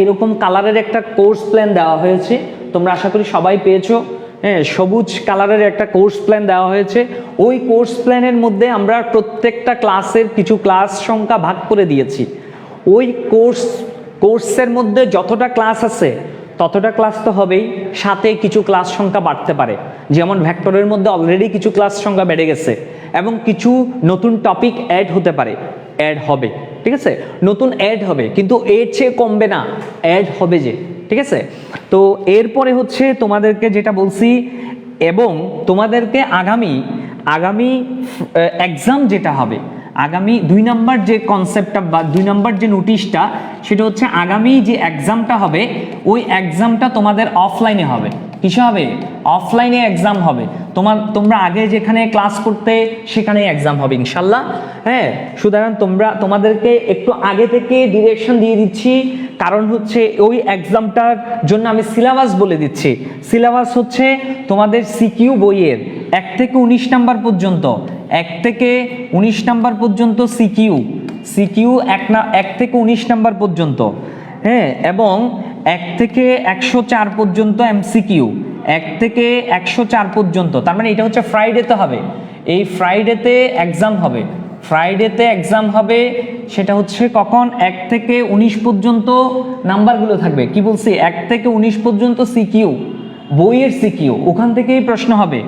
এরকম কালারের একটা কোর্স প্ল্যান দেওয়া হয়েছে। তোমরা আশা করি সবাই পেয়েছো। হ্যাঁ, সবুজ কালারের একটা কোর্স প্ল্যান দেওয়া হয়েছে। ওই কোর্স প্ল্যানের মধ্যে আমরা প্রত্যেকটা ক্লাসের কিছু ক্লাস সংখ্যা ভাগ করে দিয়েছি। ওই কোর্সের মধ্যে যতটা ক্লাস আছে ততটা ক্লাস তো হবেই, সাথে কিছু ক্লাস সংখ্যা বাড়তে পারে। যেমন ভেক্টরের মধ্যে অলরেডি কিছু ক্লাস সংখ্যা বেড়ে গেছে এবং কিছু নতুন টপিক অ্যাড হতে পারে, অ্যাড হবে, ঠিক আছে, নতুন অ্যাড হবে, কিন্তু এর চেয়ে কমবে না, অ্যাড হবে যে, ঠিক আছে। তো এরপরে হচ্ছে তোমাদেরকে যেটা বলছি, এবং তোমাদেরকে আগামী এক্সাম যেটা হবে, আগামী 2 নাম্বার যে কনসেপ্টটা বা 2 নাম্বার যে নোটিশটা, সেটা হচ্ছে আগামী যে এক্সামটা হবে ওই এক্সামটা তোমাদের অফলাইনে হবে। কিসে হবে? অফলাইনে এক্সাম হবে। তোমরা আগে যেখানে ক্লাস করতে সেখানে এক্সাম হবে ইনশাল্লাহ। হ্যাঁ, সুতরাং তোমাদেরকে একটু আগে থেকে ডিরেকশন দিয়ে দিচ্ছি, কারণ হচ্ছে ওই এক্সামটার জন্য আমি সিলেবাস বলে দিচ্ছি। সিলেবাস হচ্ছে তোমাদের সিকিউ বইয়ের 1 থেকে 19 নাম্বার পর্যন্ত, 1 থেকে 19 নাম্বার পর্যন্ত সিকিউ 1 থেকে 19 নাম্বার পর্যন্ত, হ্যাঁ, এবং 1 থেকে 104 পর্যন্ত এমসিকিউ, 1 থেকে 104 পর্যন্ত। তার মানে এটা হচ্ছে ফ্রাইডেতে হবে, এই ফ্রাইডেতে এক্সাম হবে, ফ্রাইডেতে এক্সাম হবে। সেটা হচ্ছে কখন? 1 থেকে 19 পর্যন্ত নাম্বারগুলো থাকবে। কি বলছি? 1 থেকে 19 পর্যন্ত সিকিউ, বইয়ের সিকিউ, ওখান থেকেই প্রশ্ন হবে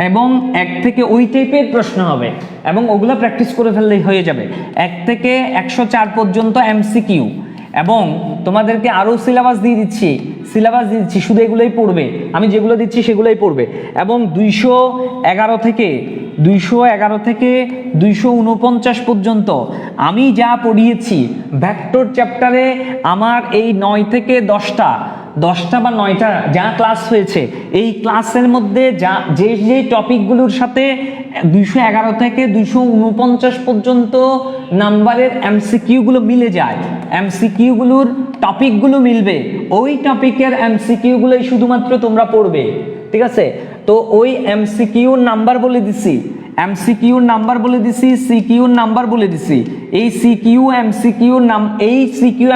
এবং 1 থেকে ওই টাইপের প্রশ্ন হবে এবং ওগুলো প্র্যাকটিস করে ফেললেই হয়ে যাবে। 1 থেকে 104 পর্যন্ত এমসিকিউ, এবং তোমাদেরকে আরও সিলেবাস দিয়ে দিচ্ছি, শুধু এগুলোই পড়বে, আমি যেগুলো দিচ্ছি সেগুলোই পড়বে। এবং 211 থেকে 249 পর্যন্ত আমি যা পড়িয়েছি ভেক্টর চ্যাপ্টারে, আমার এই 9 থেকে 10টা বা 9টা যা ক্লাস হয়েছে, এই ক্লাসের মধ্যে যে টপিকগুলোর সাথে 211 থেকে 249 পর্যন্ত নাম্বারের এমসিকিউগুলো মিলে যায়, এমসিকিউগুলোর টপিকগুলো মিলবে, ওই টপিকের এমসিকিউগুলোই শুধুমাত্র তোমরা পড়বে, ঠিক আছে। তো ওই এমসিকিউর নাম্বার বলে দিছি, এমসিকিউর নাম্বার বলে দিছি, সিকিউর নাম্বার বলে দিছি। এই সিকিউ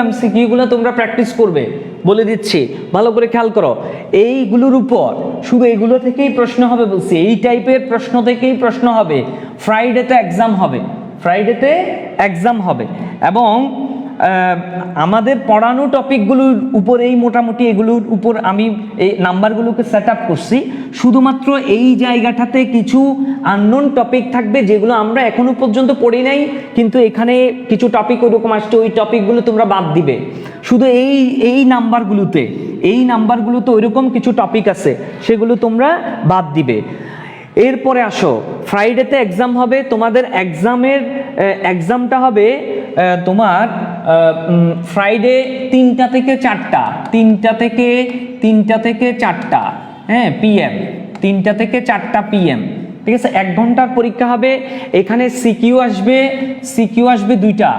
এমসিকিউগুলো তোমরা প্র্যাকটিস করবে, বলে দিচ্ছি, ভালো করে খেয়াল করো। এইগুলোর উপর শুধু এগুলো থেকেই প্রশ্ন হবে বলছি, এই টাইপের প্রশ্ন থেকেই প্রশ্ন হবে। ফ্রাইডেতে এক্সাম হবে এবং আমাদের পড়ানো টপিকগুলোর উপর মোটামুটি এগুলোর উপর আমি এই নাম্বারগুলোকে সেট আপ করছি। শুধুমাত্র এই জায়গাটাতে কিছু আননোন টপিক থাকবে যেগুলো আমরা এখনো পর্যন্ত পড়ি নাই, কিন্তু এখানে কিছু টপিক ওইরকম আসছে, ওই টপিকগুলো তোমরা বাদ দিবে। শুধু এই নাম্বারগুলোতে ওইরকম কিছু টপিক আছে, সেগুলো তোমরা বাদ দিবে। এরপরে আসো, ফ্রাইডেতে এক্সাম হবে। তোমাদের এক্সামটা হবে তোমার ফ্রাইডে 3টা থেকে 4টা, হ্যাঁ, PM, 3টা থেকে 4টা PM, ঠিক আছে। 1 ঘন্টার পরীক্ষা হবে। এখানে সিকিউ আসবে 2টা,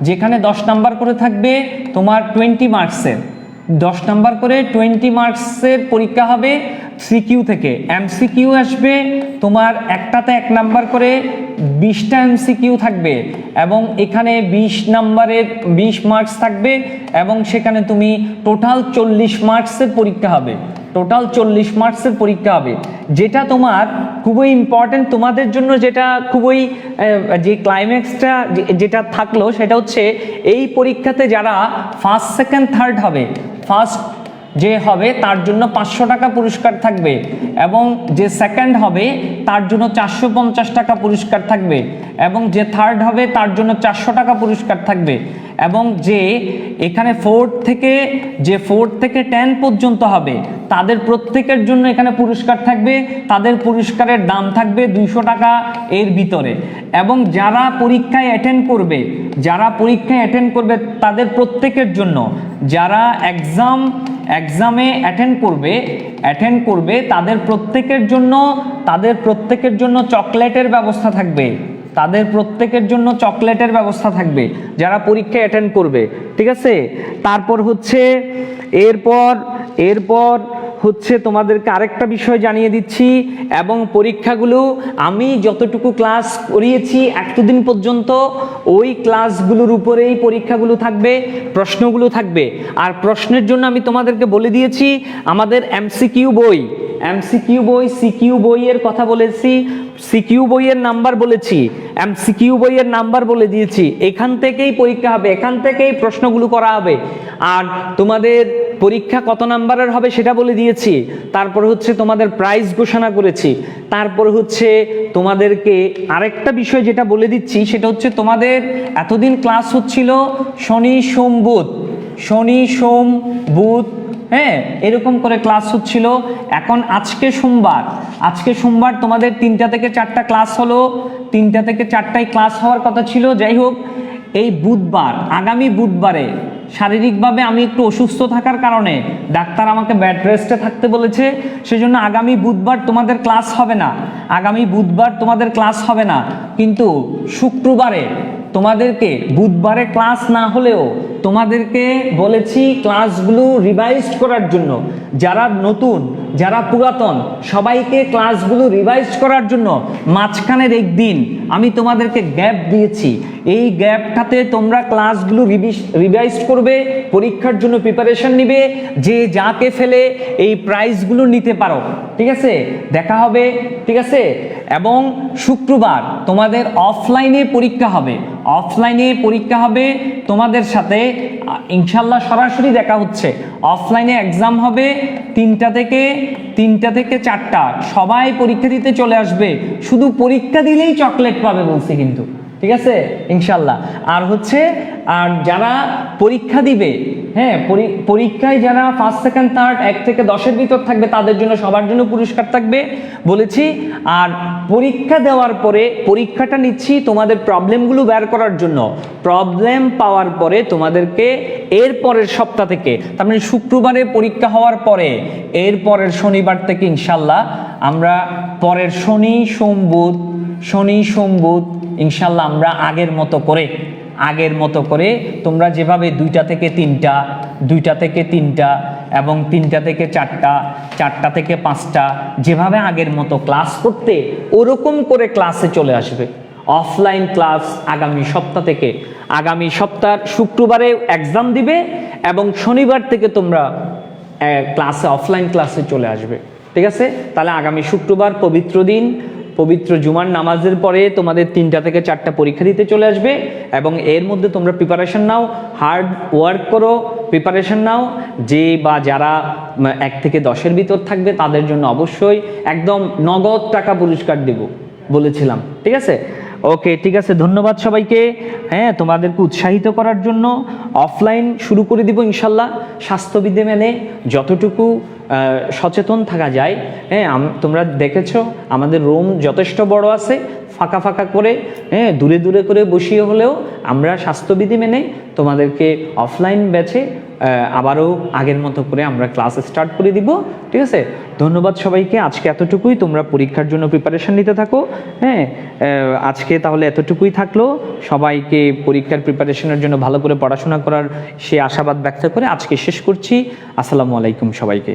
যেখানে 10 নাম্বার করে থাকবে তোমার 20 মার্কসের, 10 নাম্বার করে 20 মার্কসের পরীক্ষা হবে সিকিউ থেকে। এমসিকিউ আসবে তোমার একটাতে 1 নাম্বার করে 20টা এমসিকিউ থাকবে এবং এখানে 20 নাম্বারের 20 মার্কস থাকবে এবং সেখানে তুমি টোটাল 40 মার্কসের পরীক্ষা হবে, যেটা তোমার খুবই ইম্পর্টেন্ট তোমাদের জন্য, যেটা খুবই যে ক্লাইম্যাক্সটা যেটা থাকলো সেটা হচ্ছে এই পরীক্ষাতে যারা ফার্স্ট, সেকেন্ড, থার্ড হবে, ফার্স্ট যে হবে তার জন্য 500 টাকা পুরস্কার থাকবে এবং যে সেকেন্ড হবে তার জন্য 450 টাকা পুরস্কার থাকবে এবং যে থার্ড হবে তার জন্য 400 টাকা পুরস্কার থাকবে এবং যে এখানে 4 থেকে 10 পর্যন্ত হবে তাদের প্রত্যেকের জন্য এখানে পুরস্কার থাকবে। তাদের পুরস্কারের দাম থাকবে 200 টাকা এর ভিতরে। এবং যারা পরীক্ষায় অ্যাটেন্ড করবে তাদের প্রত্যেকের জন্য, যারা এক্সামে অ্যাটেন্ড করবে তাদের প্রত্যেকের জন্য চকলেটের ব্যবস্থা থাকবে, যারা পরীক্ষায় অ্যাটেন্ড করবে, ঠিক আছে। তারপর হচ্ছে এরপর হচ্ছে তোমাদেরকে আরেকটা বিষয় জানিয়ে দিচ্ছি, এবং পরীক্ষাগুলো আমি যতটুকু ক্লাস করিয়েছি এতদিন পর্যন্ত ওই ক্লাসগুলোর উপরেই পরীক্ষাগুলো থাকবে, প্রশ্নগুলো থাকবে। আর প্রশ্নের জন্য আমি তোমাদেরকে বলে দিয়েছি আমাদের এমসিকিউ বই, এমসিকিউ বই, সিকিউ বইয়ের কথা বলেছি, সিকিউ বইয়ের নাম্বার বলেছি, এমসিকিউ বইয়ের নাম্বার বলে দিয়েছি। এখান থেকেই পরীক্ষা হবে, এখান থেকেই প্রশ্নগুলো করা হবে। আর তোমাদের পরীক্ষা কত নাম্বারের হবে সেটা বলে দিয়েছি। তারপর হচ্ছে তোমাদের প্রাইজ ঘোষণা করেছি। তারপর হচ্ছে তোমাদেরকে আরেকটা বিষয় যেটা বলে দিচ্ছি সেটা হচ্ছে তোমাদের এতদিন ক্লাস হচ্ছিল শনি সোম বুধ, শনি সোম বুধ, হ্যাঁ এরকম করে ক্লাস হচ্ছিল। এখন আজকে সোমবার তোমাদের 3টা থেকে 4টা ক্লাস হলো, 3টা থেকে 4টায় ক্লাস হওয়ার কথা ছিল। যাই হোক, এই বুধবার, আগামী বুধবারে শারীরিকভাবে আমি একটু অসুস্থ থাকার কারণে ডাক্তার আমাকে বেড রেস্টে থাকতে বলেছে, সেজন্য আগামী বুধবার তোমাদের ক্লাস হবে না, আগামী বুধবার তোমাদের ক্লাস হবে না। কিন্তু শুক্রবারে তোমাদেরকে, বুধবারে ক্লাস না হলেও তোমাদেরকে বলেছি ক্লাসগুলো রিভাইজ করার জন্য, যারা নতুন যারা পুরাতন সবাইকে ক্লাসগুলো রিভাইজ করার জন্য মাঝখানের একদিন আমি তোমাদেরকে গ্যাপ দিয়েছি। এই গ্যাপটাতে তোমরা ক্লাসগুলো রিভাইজ করবে, পরীক্ষার জন্য প্রিপারেশন নিবে, যে যাকে ফেলে এই প্রাইজগুলো নিতে পারো। ঠিক আছে, দেখা হবে, ঠিক আছে। এবং শুক্রবার তোমাদের অফলাইনে পরীক্ষা হবে, অফলাইনে পরীক্ষা হবে তোমাদের সাথে ইনশাল্লাহ সরাসরি দেখা হচ্ছে। অফলাইনে এক্সাম হবে 3টা থেকে 4টা, সবাই পরীক্ষা দিতে চলে আসবে, শুধু পরীক্ষা দিলেই চকলেট পাবে বলছি কিন্তু, ঠিক আছে ইনশাল্লাহ। আর হচ্ছে আর যারা পরীক্ষা দিবে, হ্যাঁ পরীক্ষায় যারা 1st 2nd 3rd 1 থেকে 10-এর ভিতর থাকবে তাদের জন্য সবার জন্য পুরস্কার থাকবে বলেছি। আর পরীক্ষা দেওয়ার পরে পরীক্ষাটা নিচ্ছি তোমাদের প্রবলেমগুলো বের করার জন্য, প্রবলেম পাওয়ার পরে তোমাদেরকে এর পরের সপ্তাহ থেকে, তার মানে শুক্রবারে পরীক্ষা হওয়ার পরে এর পরের শনিবার থেকে ইনশাল্লাহ আমরা পরের শনি সোম বুধ ইনশাল্লাহ আমরা আগের মতো করে তোমরা যেভাবে 2টা থেকে 3টা এবং 3টা থেকে 4টা থেকে 5টা যেভাবে আগের মতো ক্লাস করতে, ওরকম করে ক্লাসে চলে আসবে। অফলাইন ক্লাস আগামী সপ্তাহ থেকে, আগামী সপ্তাহ শুক্রবারে এক্সাম দিবে এবং শনিবার থেকে তোমরা ক্লাসে, অফলাইন ক্লাসে চলে আসবে। ঠিক আছে, তাহলে আগামী শুক্রবার পবিত্র দিন, পবিত্র জুমার নামাজের পরে তোমাদের 3টা থেকে 4টা পরীক্ষা দিতে চলে আসবে। এবং এর মধ্যে তোমরা প্রিপারেশন নাও, হার্ড ওয়ার্ক করো, প্রিপারেশন নাও। যে বা যারা 1 থেকে 10-এর ভিতর থাকবে তাদের জন্য অবশ্যই একদম নগদ টাকা পুরস্কার দেব বলেছিলাম। ঠিক আছে, ওকে, ঠিক আছে, ধন্যবাদ সবাইকে। হ্যাঁ, তোমাদেরকে উৎসাহিত করার জন্য অফলাইন শুরু করে দিব ইনশাল্লাহ, স্বাস্থ্যবিধি মেনে যতটুকু সচেতন থাকা যায়। হ্যাঁ, তোমরা দেখেছো আমাদের রুম যথেষ্ট বড় আছে, ফাঁকা করে, হ্যাঁ দূরে করে বসিয়ে হলেও আমরা স্বাস্থ্যবিধি মেনে তোমাদেরকে অফলাইন ব্যাচে আবারও আগের মতো করে আমরা ক্লাস স্টার্ট করে দিব। ঠিক আছে, ধন্যবাদ সবাইকে। আজকে এতটুকুই, তোমরা পরীক্ষার জন্য প্রিপারেশন নিতে থাকো। হ্যাঁ, আজকে তাহলে এতটুকুই থাকলো। সবাইকে পরীক্ষার প্রিপারেশনের জন্য ভালো করে পড়াশোনা করার সে আশাবাদ ব্যক্ত করে আজকে শেষ করছি। আসসালামু আলাইকুম সবাইকে।